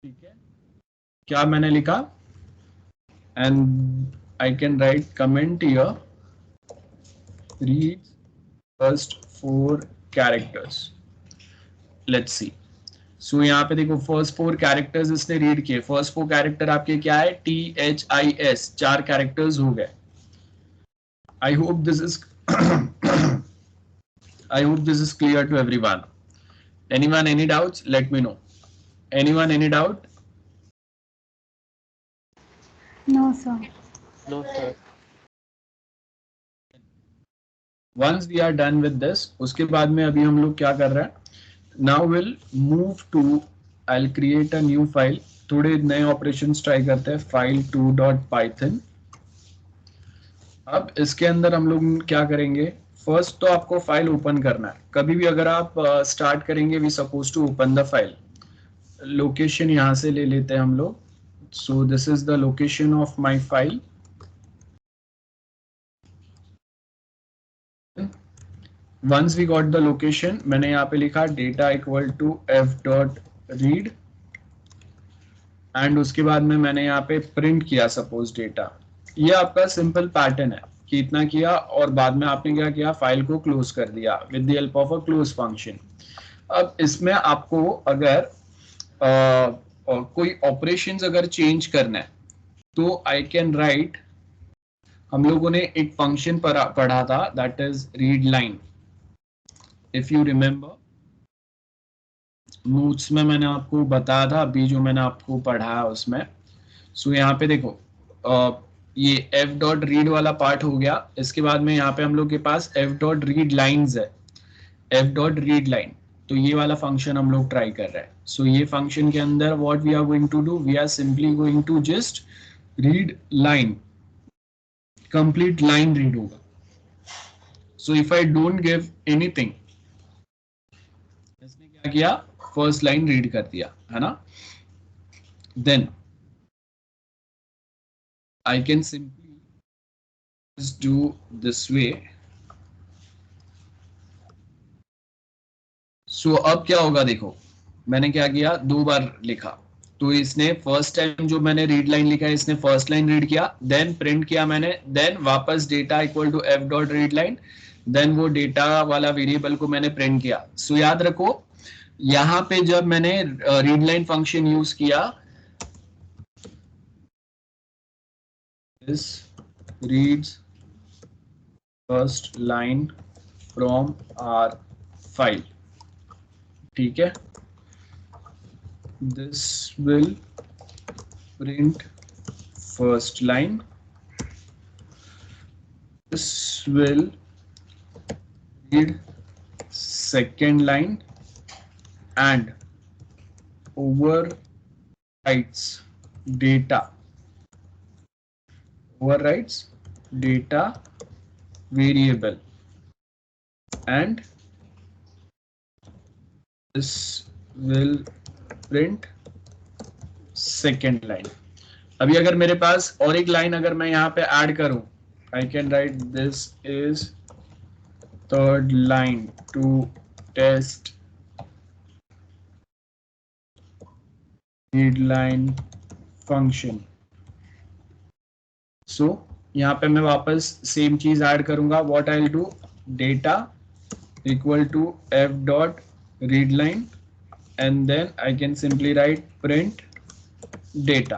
ठीक है, क्या मैंने लिखा, and I can write comment here read first 4 characters. Let's see. सो यहाँ पे देखो first 4 characters इसने read किए. फर्स्ट 4 कैरेक्टर आपके क्या है, THIS, 4 कैरेक्टर्स हो गए. आई hope this is I hope this is clear to everyone. Anyone any doubts? Let me know. Anyone any doubt? No, sir. No, sir. Once we are done with this, उसके बाद में अभी हम लोग क्या कर रहे हैं, now we'll move to, I'll create a new file. थोड़े नए ऑपरेशंस ट्राई करते हैं. file2.python. अब इसके अंदर हम लोग क्या करेंगे, फर्स्ट तो आपको फाइल ओपन करना है. कभी भी अगर आप स्टार्ट करेंगे, we suppose to open the file. Location यहाँ से ले लेते हैं हम लोग. So this is the location of my file. Once we got the location, मैंने यहाँ पे लिखा data equal to f dot read, and उसके बाद में मैंने यहाँ पे प्रिंट किया सपोज डेटा. ये आपका सिंपल पैटर्न है कि इतना किया और बाद में आपने क्या किया, फाइल को क्लोज कर दिया with the help of a close function. अब इसमें आपको अगर कोई ऑपरेशंस अगर चेंज करना है तो आई कैन राइट, हम लोगों ने एक फंक्शन पढ़ा था, that is read line. If you remember, notes में मैंने आपको बताया था, अभी जो मैंने आपको पढ़ाया उसमें. सो यहाँ पे देखो, ये f डॉट रीड वाला पार्ट हो गया. इसके बाद में यहाँ पे हम लोग के पास f डॉट रीड लाइन्स है, f डॉट रीड लाइन. तो ये वाला फंक्शन हम लोग ट्राई कर रहे हैं. सो ये फंक्शन के अंदर what we are going to do, we are simply going to just read line, complete line read होगा. So if I don't give anything, इसने क्या किया, फर्स्ट लाइन रीड कर दिया, है ना. Then I can simply just do this way. So अब क्या होगा, देखो मैंने क्या किया, 2 बार लिखा. तो इसने फर्स्ट टाइम जो मैंने रीड लाइन लिखा है, इसने फर्स्ट लाइन रीड किया, देन प्रिंट किया मैंने, देन वापस data equal to f dot read line, then वो डेटा वाला वेरिएबल को मैंने प्रिंट किया. सो याद रखो, यहाँ पे जब मैंने रीड लाइन फंक्शन यूज किया, this reads first line from our file. ठीक है, this will print first line, this will read second line, and overwrites data variable, and this will print second line. अभी अगर मेरे पास और एक line अगर मैं यहाँ पे ऐड करूं, I can write this is third line to test readline function. सो यहाँ पे मैं वापस सेम चीज ऐड करूंगा. What I will do, data equal to f dot read line, and then I can simply write print data.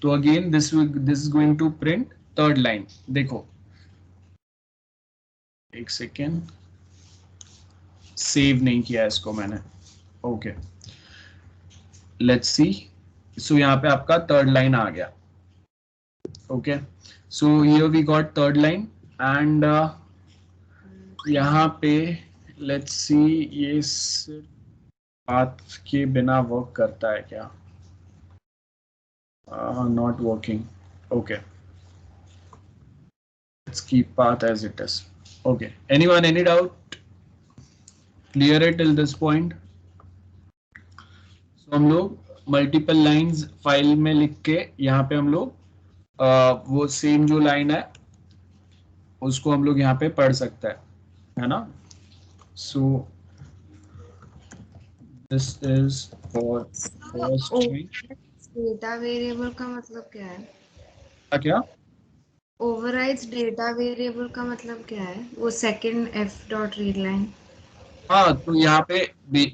तो again this is going to print third line. देखो एक second, save नहीं किया इसको मैंने. Okay, let's see. सो यहाँ पे आपका थर्ड लाइन आ गया. Okay, so here we got third line, and यहाँ पे let's see, ये सिर्फ पाथ के बिना वर्क करता है क्या, not working. Okay, let's keep path as it is. Okay, anyone any doubt? Clear है टिल दिस पॉइंट? सो हम लोग मल्टीपल लाइंस फाइल में लिख के यहाँ पे हम लोग वो सेम जो लाइन है उसको हम लोग यहाँ पे पढ़ सकते हैं, है ना? सो this is for first thing. Data variable का मतलब क्या है? क्या ओवरराइड्स डेटा वेरिएबल का मतलब क्या है? वो second F dot read line. हाँ, तो यहाँ पे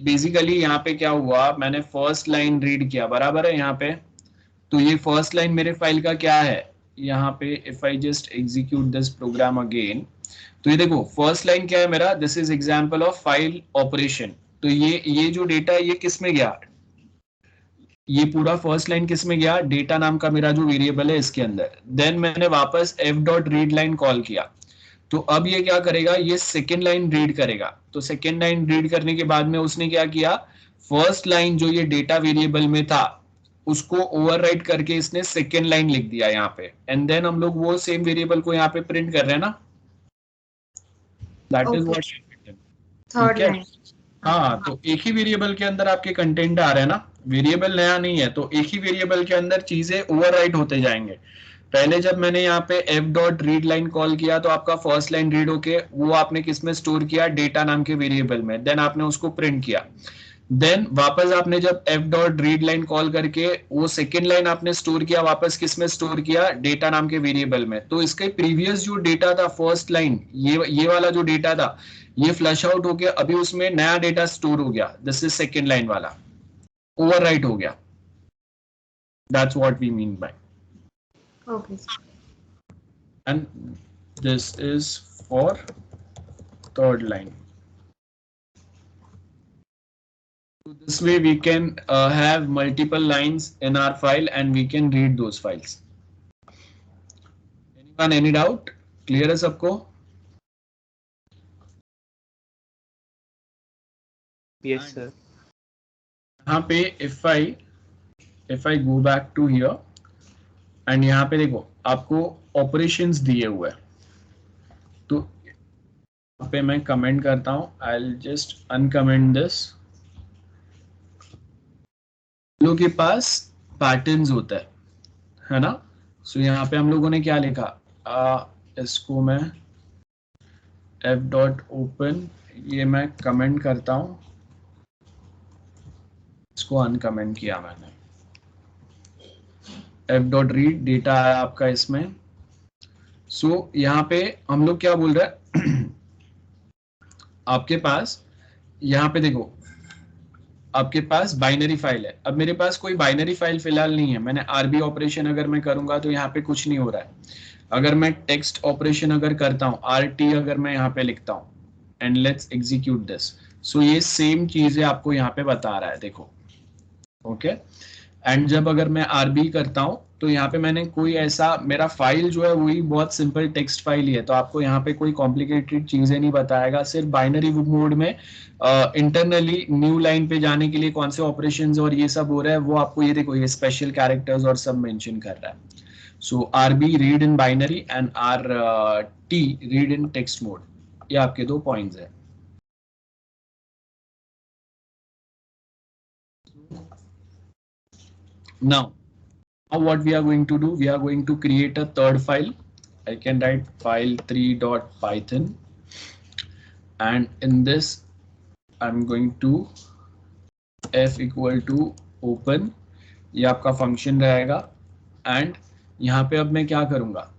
बेसिकली यहाँ पे क्या हुआ, मैंने फर्स्ट लाइन रीड किया, बराबर है यहाँ पे। तो ये फर्स्ट लाइन मेरे फाइल का क्या है यहाँ पे, if I just execute this program again, तो ये देखो फर्स्ट लाइन क्या है मेरा, this is example of file operation. तो ये जो डेटा है ये किस में गया, ये पूरा फर्स्ट लाइन किस में गया, डेटा नाम का मेरा जो वेरिएबल है इसके अंदर। देन मैंने वापस F dot read line call किया, तो अब ये क्या करेगा, ये सेकेंड लाइन रीड करेगा। तो सेकेंड लाइन रीड करने के बाद में उसने क्या किया, फर्स्ट लाइन जो ये डेटा वेरिएबल में था उसको ओवरराइट करके इसने सेकेंड लाइन लिख दिया यहाँ पे, एंड देन हम लोग वो सेम वेरिएबल को यहाँ पे प्रिंट कर रहे हैं ना, that is what. Third line. हाँ, तो एक ही वेरिएबल के अंदर आपके कंटेंट आ रहे हैं ना, वेरिएबल नया नहीं है, तो एक ही वेरिएबल के अंदर चीजें ओवरराइट होते जाएंगे। पहले जब मैंने यहाँ पे F dot read line call किया तो आपका फर्स्ट लाइन रीड होके वो आपने किस में स्टोर किया, डेटा नाम के वेरिएबल में, देन आपने उसको प्रिंट किया। देन वापस आपने जब F dot read line call करके वो सेकेंड लाइन आपने स्टोर किया, वापस किस में स्टोर किया, डेटा नाम के वेरिएबल में। तो इसके प्रीवियस जो डेटा था फर्स्ट लाइन, ये वाला जो डेटा था ये फ्लश आउट हो गया, अभी उसमें नया डेटा स्टोर हो गया, दिस इज सेकेंड लाइन वाला ओवरराइट हो गया। That's what we mean by. Okay And this is for third line. So this way we can have multiple lines in our file and we can read those files. Anyone, any doubt? Clear है सबको? Yes sir. यहाँ पे if I go back to here and यहाँ पे देखो आपको operations दिए हुए हैं, तो यहाँ पे मैं कमेंट करता हूँ, I'll just uncomment this। लोगों के पास पैटर्न्स होता है ना। सो यहाँ पे हम लोगों ने क्या लिखा, इसको मैं एफ डॉट ओपन, ये मैं कमेंट करता हूँ, इसको अनकमेंट किया मैंने। एफ डॉट रीड डेटा आया आपका इसमें। सो यहाँ पे हम लोग क्या बोल रहे हैं आपके पास यहाँ पे देखो आपके पास बाइनरी फाइल है। अब मेरे पास कोई बाइनरी फाइल फिलहाल नहीं है, मैंने आरबी ऑपरेशन अगर मैं करूंगा तो यहाँ पे कुछ नहीं हो रहा है। अगर मैं टेक्स्ट ऑपरेशन अगर करता हूँ, आरटी अगर मैं यहाँ पे लिखता हूँ and let's execute this, so ये सेम चीजें आपको यहाँ पे बता रहा है, देखो ओके। एंड जब अगर मैं आरबी करता हूँ तो यहाँ पे मैंने कोई ऐसा, मेरा फाइल जो है वही बहुत सिंपल टेक्स्ट फाइल ही है, तो आपको यहाँ पे कोई कॉम्प्लिकेटेड चीजें नहीं बताएगा। सिर्फ बाइनरी मोड में इंटरनली न्यू लाइन पे जाने के लिए कौन से ऑपरेशंस और ये सब हो रहा है वो आपको ये देखो, ये स्पेशल कैरेक्टर्स और सब मेंशन कर रहा है। So RB read in binary and R T read in text mode, ये आपके दो पॉइंट्स है। Now what we are going to do, we are going to create a third file. I can write file3.python and in this I'm going to f equal to open, ये आपका function रहेगा। And यहाँ पे अब मैं क्या करूँगा,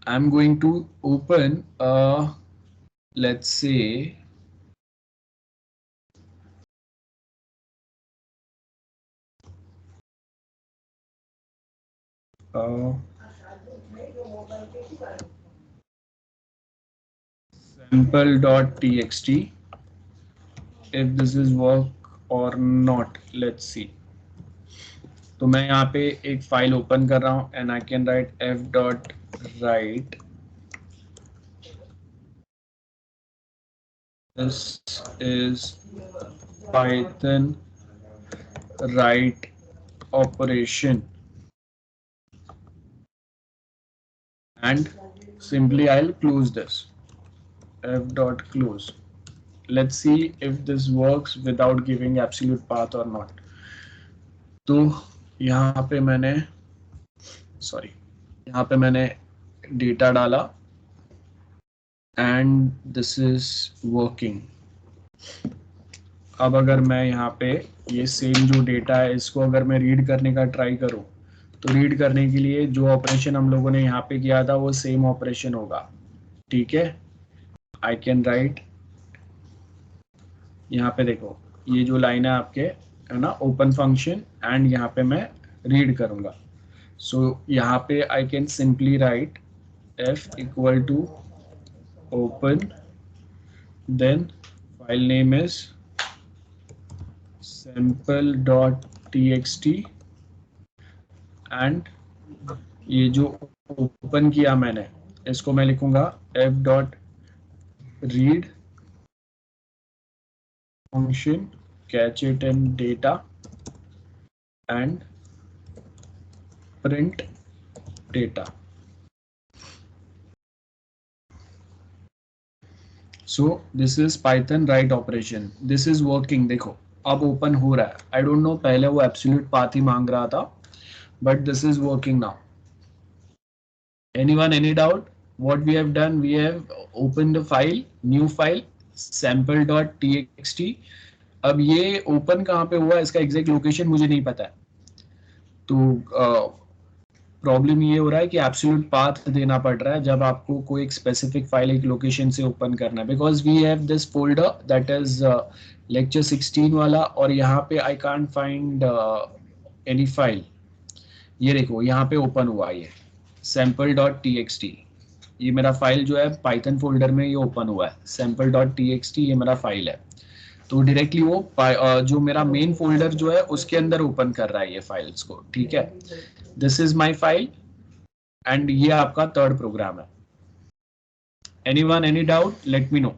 I am going to open let's say sample.txt, if this is work or not, let's see। तो मैं यहाँ पे एक फाइल ओपन कर रहा हूँ and I can write f dot right, this is python write operation and simply I'll close this, f dot close। let's see if this works without giving absolute path or not. तो यहाँ पे मैंने यहाँ पे मैंने data डाला and this is working. अब अगर मैं यहाँ पे ये सेम जो डेटा है इसको अगर मैं रीड करने का ट्राई करूँ, तो रीड करने के लिए जो ऑपरेशन हम लोगों ने यहाँ पे किया था वो सेम ऑपरेशन होगा. ठीक है, आई कैन राइट, यहाँ पे देखो ये जो लाइन है आपके है ना, ओपन फंक्शन, एंड यहाँ पे मैं रीड करूँगा. सो यहाँ पे I can simply write f equal to open, then file name is sample.txt and ये जो ओपन किया मैंने इसको मैं लिखूंगा f.read function catch it in data and print data. So this is Python write operation. This is working. देखो अब open हो रहा है. I don't know पहले वो absolute path ही मांग रहा था, but this is working now. Anyone any doubt? What we have done, we have opened the file, new file sample.txt. अब ये ओपन कहाँ पे हुआ इसका एग्जैक्ट लोकेशन मुझे नहीं पता है, तो प्रॉब्लम ये हो रहा है कि एब्सोल्यूट पाथ देना पड़ रहा है जब आपको कोई एक स्पेसिफिक फाइल एक लोकेशन से ओपन करना है, because we have this folder that is lecture 16 वाला, और यहाँ पे I can't find any file. ये देखो यहाँ पे ओपन हुआ ये sample.txt, ये मेरा फाइल जो है पाइथन फोल्डर में ये ओपन हुआ है. sample.txt ये मेरा फाइल है, तो डायरेक्टली वो जो मेरा मेन फोल्डर जो है उसके अंदर ओपन कर रहा है ये फाइल्स को. ठीक है, this is my file and ये आपका थर्ड प्रोग्राम है. Anyone any doubt, let me no.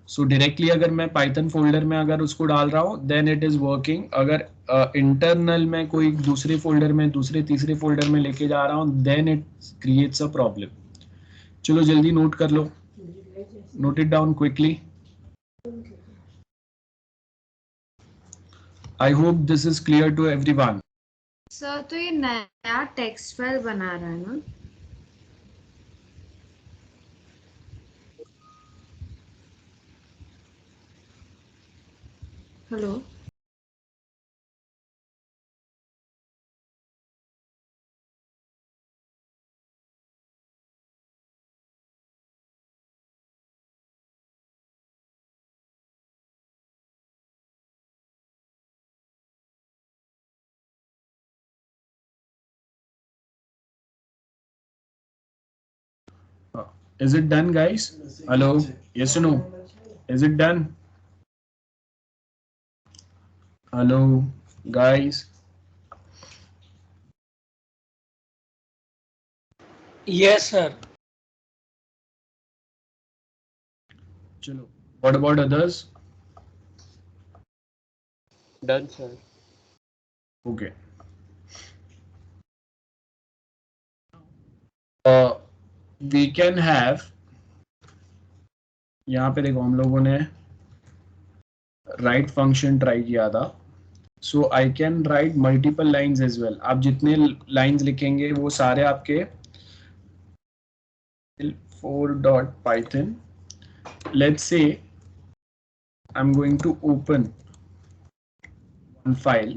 सो डायरेक्टली अगर मैं पाइथन फोल्डर में अगर उसको डाल रहा हूँ देन इट इज वर्किंग. अगर इंटरनल में कोई दूसरे फोल्डर में दूसरे तीसरे फोल्डर में लेके जा रहा हूँ then it creates a problem. चलो जल्दी नोट कर लो, note it down quickly. I hope this is clear to everyone. Sir तो ये नया टेक्स्ट फाइल बना रहा है ना? Hello, Is it done, guys? Hello, yes or no? Is it done? Hello, guys. Yes, sir. Chalo. What about others? Done, sir. Okay. We can have, यहाँ पे देखो हम लोगों ने राइट फंक्शन ट्राई किया था. So I can write multiple lines as well. आप जितने लाइंस लिखेंगे वो सारे आपके for.python. Let's say I'm going to open one file,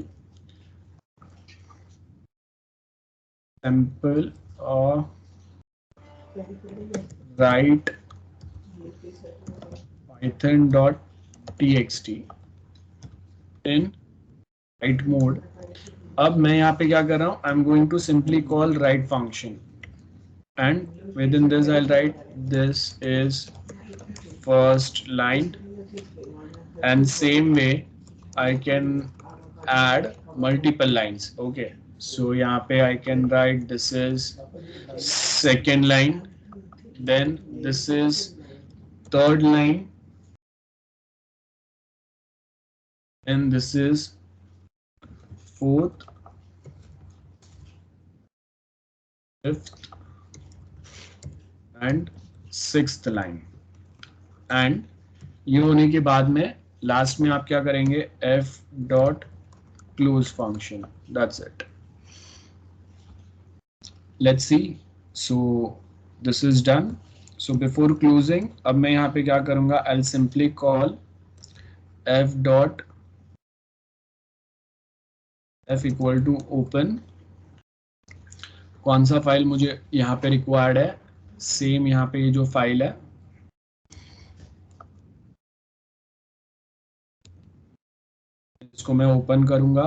sample write python.txt in write mode. अब मैं यहाँ पे क्या कर रहा हूँ, I'm going to simply call write function and within this I'll write this is first line, and same way I can add multiple lines. Okay, so यहाँ पे I can write this is second line, then this is third line, and this is fourth, fifth and sixth line. And ये होने के बाद में last में आप क्या करेंगे, f dot close function, that's it. Let's see. So this is done. So before closing अब मैं यहाँ पे क्या करूंगा, I will simply call f dot f equal to open. कौन सा फाइल मुझे यहाँ पे रिक्वायर्ड है, सेम यहाँ पे ये जो फाइल है, इसको मैं ओपन करूंगा.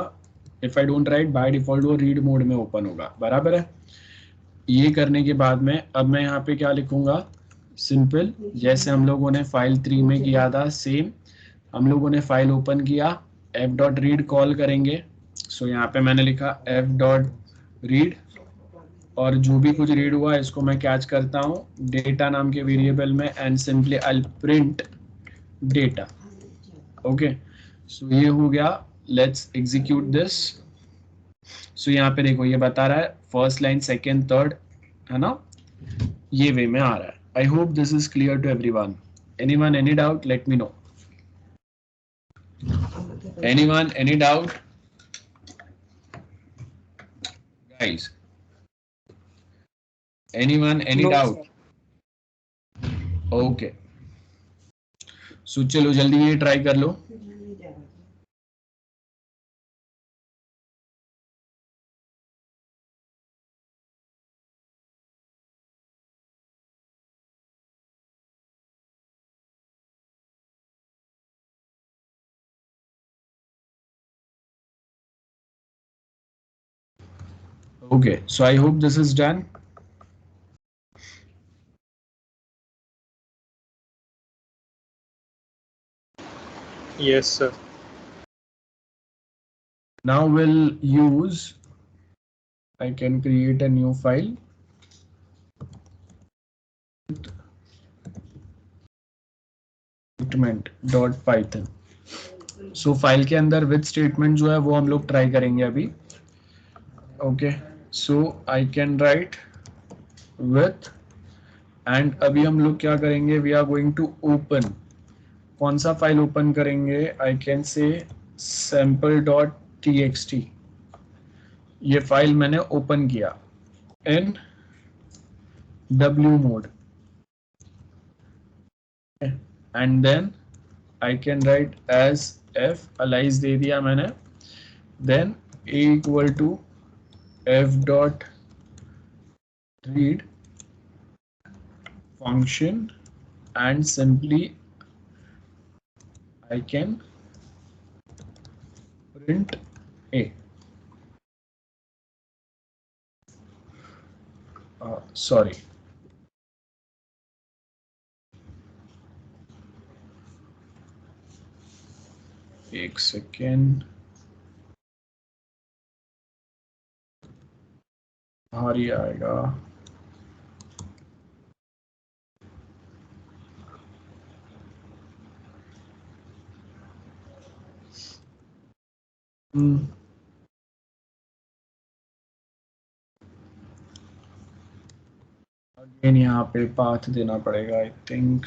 If I don't write, by default वो रीड मोड में ओपन होगा, बराबर है. ये करने के बाद में अब मैं यहाँ पे क्या लिखूंगा, सिंपल जैसे हम लोगों ने फाइल 3 में किया था सेम हम लोगों ने फाइल ओपन किया, f डॉट रीड कॉल करेंगे. सो यहाँ पे मैंने लिखा f डॉट रीड, और जो भी कुछ रीड हुआ इसको मैं कैच करता हूँ डेटा नाम के वेरिएबल में, and simply I print data. Okay, so ये हो गया. Let's execute this. सो यहाँ पे देखो ये बता रहा है फर्स्ट लाइन सेकेंड थर्ड, है ना, ये वे में आ रहा है. I hope this is clear to everyone. Anyone any doubt, let me know. Anyone any doubt guys? Anyone any doubt? Okay, so चलो जल्दी ये ट्राई कर लो. Okay, so I hope this is done. Yes, sir. Now we'll use, I can create a new file. Statement.python. So file के अंदर with statement जो है वो हम लोग ट्राई करेंगे अभी. Okay, so I can write with, and अभी हम लोग क्या करेंगे, we are going to open. कौन सा फाइल ओपन करेंगे, I can say sample.txt. ये फाइल मैंने ओपन किया in W mode, and then I can write as f, alias दे दिया मैंने, then a equal to f dot read function, and simply I can print a. Sorry, एक second, भारी आएगा. Again यहाँ पे पाथ देना पड़ेगा I think.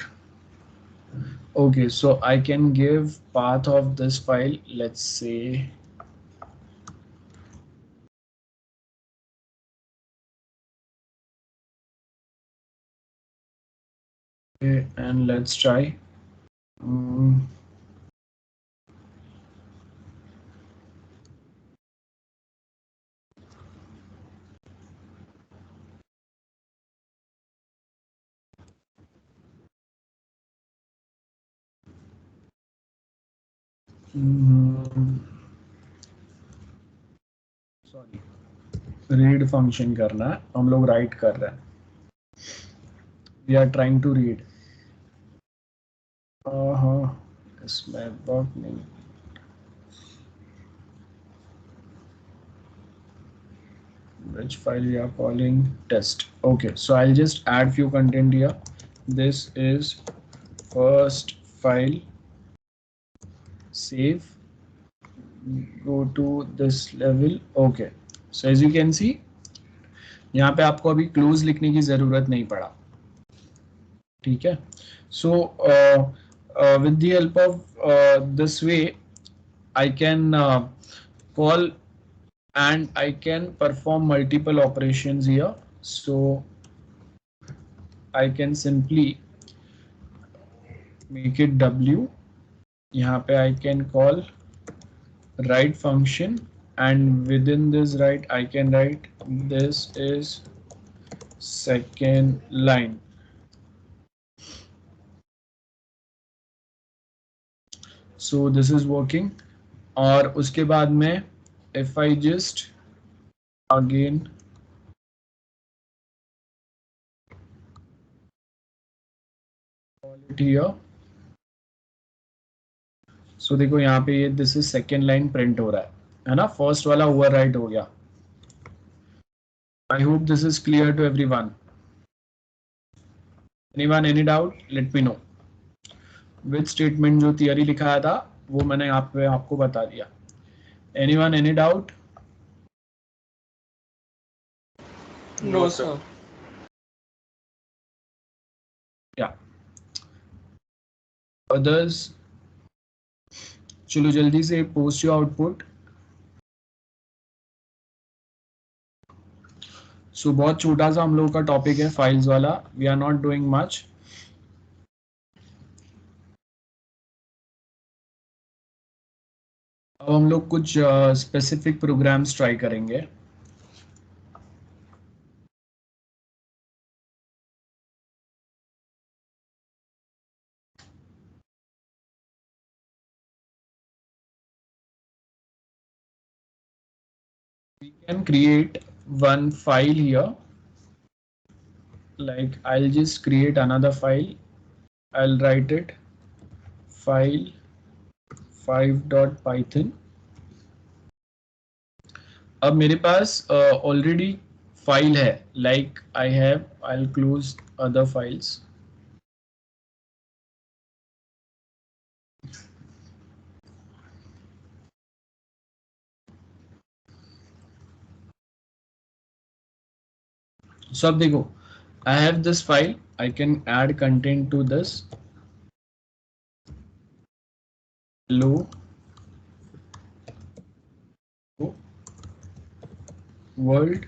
Okay, so I can give path of this file, let's say okay, and let's try. Sorry, read function करना है, हम लोग राइट कर रहे हैं, we are trying to read. हाँ, इसमें वर्क नहीं. Which file we are calling test. Okay, so I'll just add few content here. This is first file, save, go to this level. Okay, so as you can see यहाँ पे आपको अभी close लिखने की जरूरत नहीं पड़ा. ठीक है, So with the help of this way, I can call and I can perform multiple operations here. So I can simply make it W. यहाँ पे I can call write function, and within this write I can write this is second line. So this is working. और उसके बाद में if I just again call it here. So देखो यहाँ पे ये this is second line print हो रहा है ना, फर्स्ट वाला ओवरराइट हो गया. I hope this is clear to everyone. Anyone any doubt, let me know. With statement जो थियरी लिखाया था वो मैंने यहाँ पे आपको बता दिया. Anyone any doubt? No, sir. या अदर्स? चलो जल्दी से पोस्ट योर आउटपुट. सो बहुत छोटा सा हम लोगों का टॉपिक है फाइल्स वाला. We are not doing much. अब हम लोग कुछ स्पेसिफिक प्रोग्राम्स ट्राई करेंगे. We can create one file here. Like I'll just create another file. I'll write it file 5.python. अब मेरे पास ऑलरेडी फाइल है. Like I have, I'll close other files. So अब देखो, I have this file. I can add content to this. Hello world.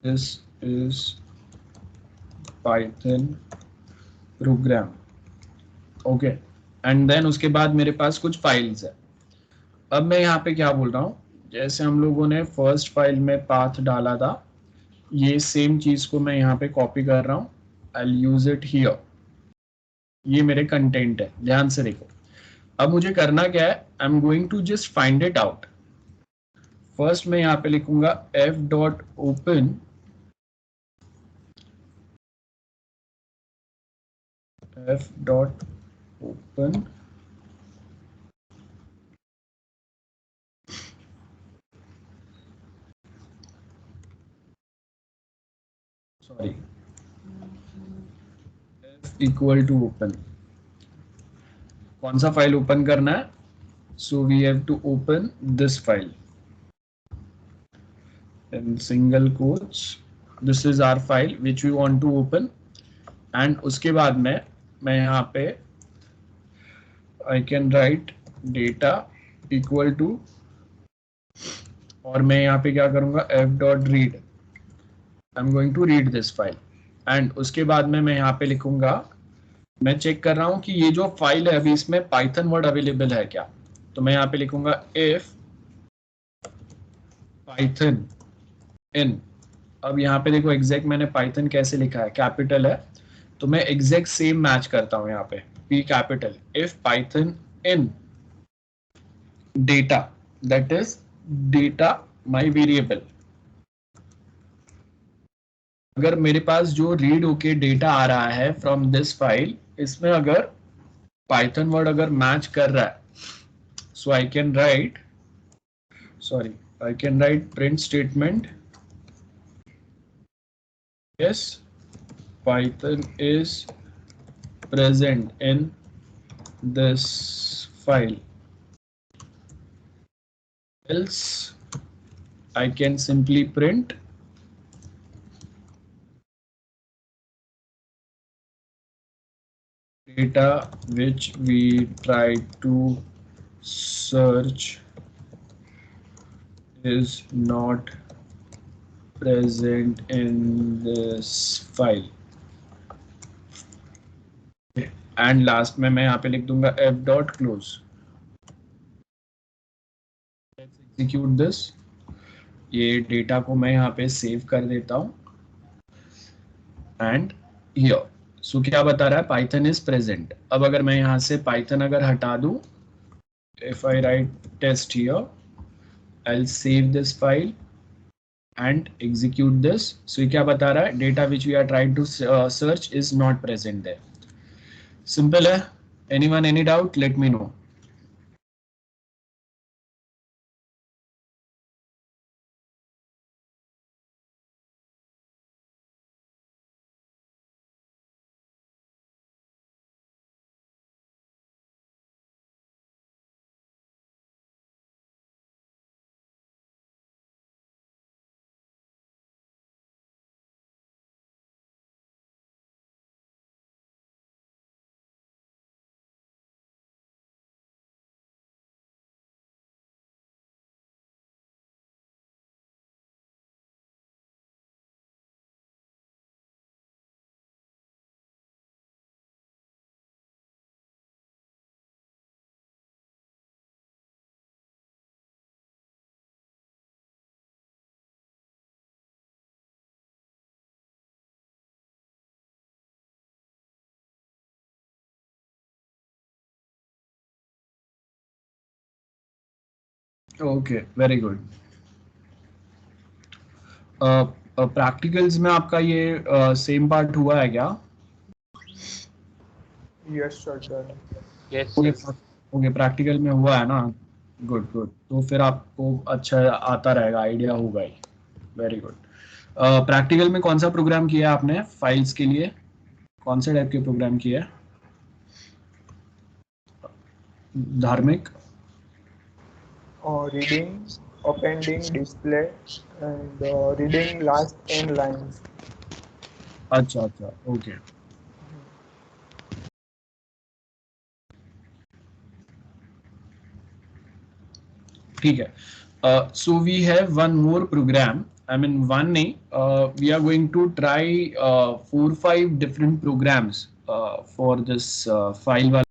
This is Python program. Okay. And then उसके बाद मेरे पास कुछ files है. अब मैं यहाँ पे क्या बोल रहा हूँ, जैसे हम लोगों ने फर्स्ट फाइल में पाथ डाला था, ये सेम चीज को मैं यहाँ पे कॉपी कर रहा हूँ. I'll use it here. ये मेरे कंटेंट है, ध्यान से देखो. अब मुझे करना क्या है, I am going to just find it out. First मैं यहाँ पे लिखूंगा f.open f.open sorry f equal to open. कौन सा फाइल ओपन करना है? So we have to open this file in single quotes. This is our file which we want to open. And उसके बाद में मैं यहाँ पे I can write data equal to, और मैं यहाँ पे क्या करूँगा, f.read. I'm going to read this file. And उसके बाद में मैं यहाँ पे लिखूंगा, मैं चेक कर रहा हूँ कि ये जो फाइल है अभी इसमें पाइथन वर्ड अवेलेबल है क्या. तो मैं यहाँ पे लिखूंगा if python in. अब यहाँ पे देखो एग्जैक्ट मैंने पाइथन कैसे लिखा है, कैपिटल है, तो मैं एग्जैक्ट सेम मैच करता हूँ यहाँ पे, p capital. if python in data, that is data my variable. अगर मेरे पास जो रीड होके डेटा आ रहा है फ्रॉम दिस फाइल, इसमें अगर पाइथन वर्ड अगर मैच कर रहा है, so I can write print statement yes Python is present in this file, else I can simply print data which we try to search is not present in this file. And last में मैं यहाँ पे लिख दूंगा f dot close. Execute this. ये data को मैं यहाँ पे सेव कर देता हूँ एंड हियर. सो क्या बता रहा है? Python is present. अब अगर मैं यहाँ से पाइथन अगर हटा दूं, if I write test here, I will save this file and execute this. So ये क्या बता रहा है? Data which we are trying to search is not present there. Simple है. Anyone any doubt? Let me know. Okay, very good. Practicals में आपका ये same part हुआ है क्या? Yes, sir. Done. Yes. Okay, practical में हुआ है ना? Good good. तो फिर आपको अच्छा आता रहेगा, आइडिया होगा ही. Very good. प्रैक्टिकल में कौन सा प्रोग्राम किया आपने फाइल्स के लिए? कौन से टाइप के प्रोग्राम किया? धार्मिक. Reading, appending, display, and reading last 10 lines. अच्छा अच्छा, ओके. ठीक है. So we have one more program. I mean one नहीं. We are going to try 4-5 different programs for this file.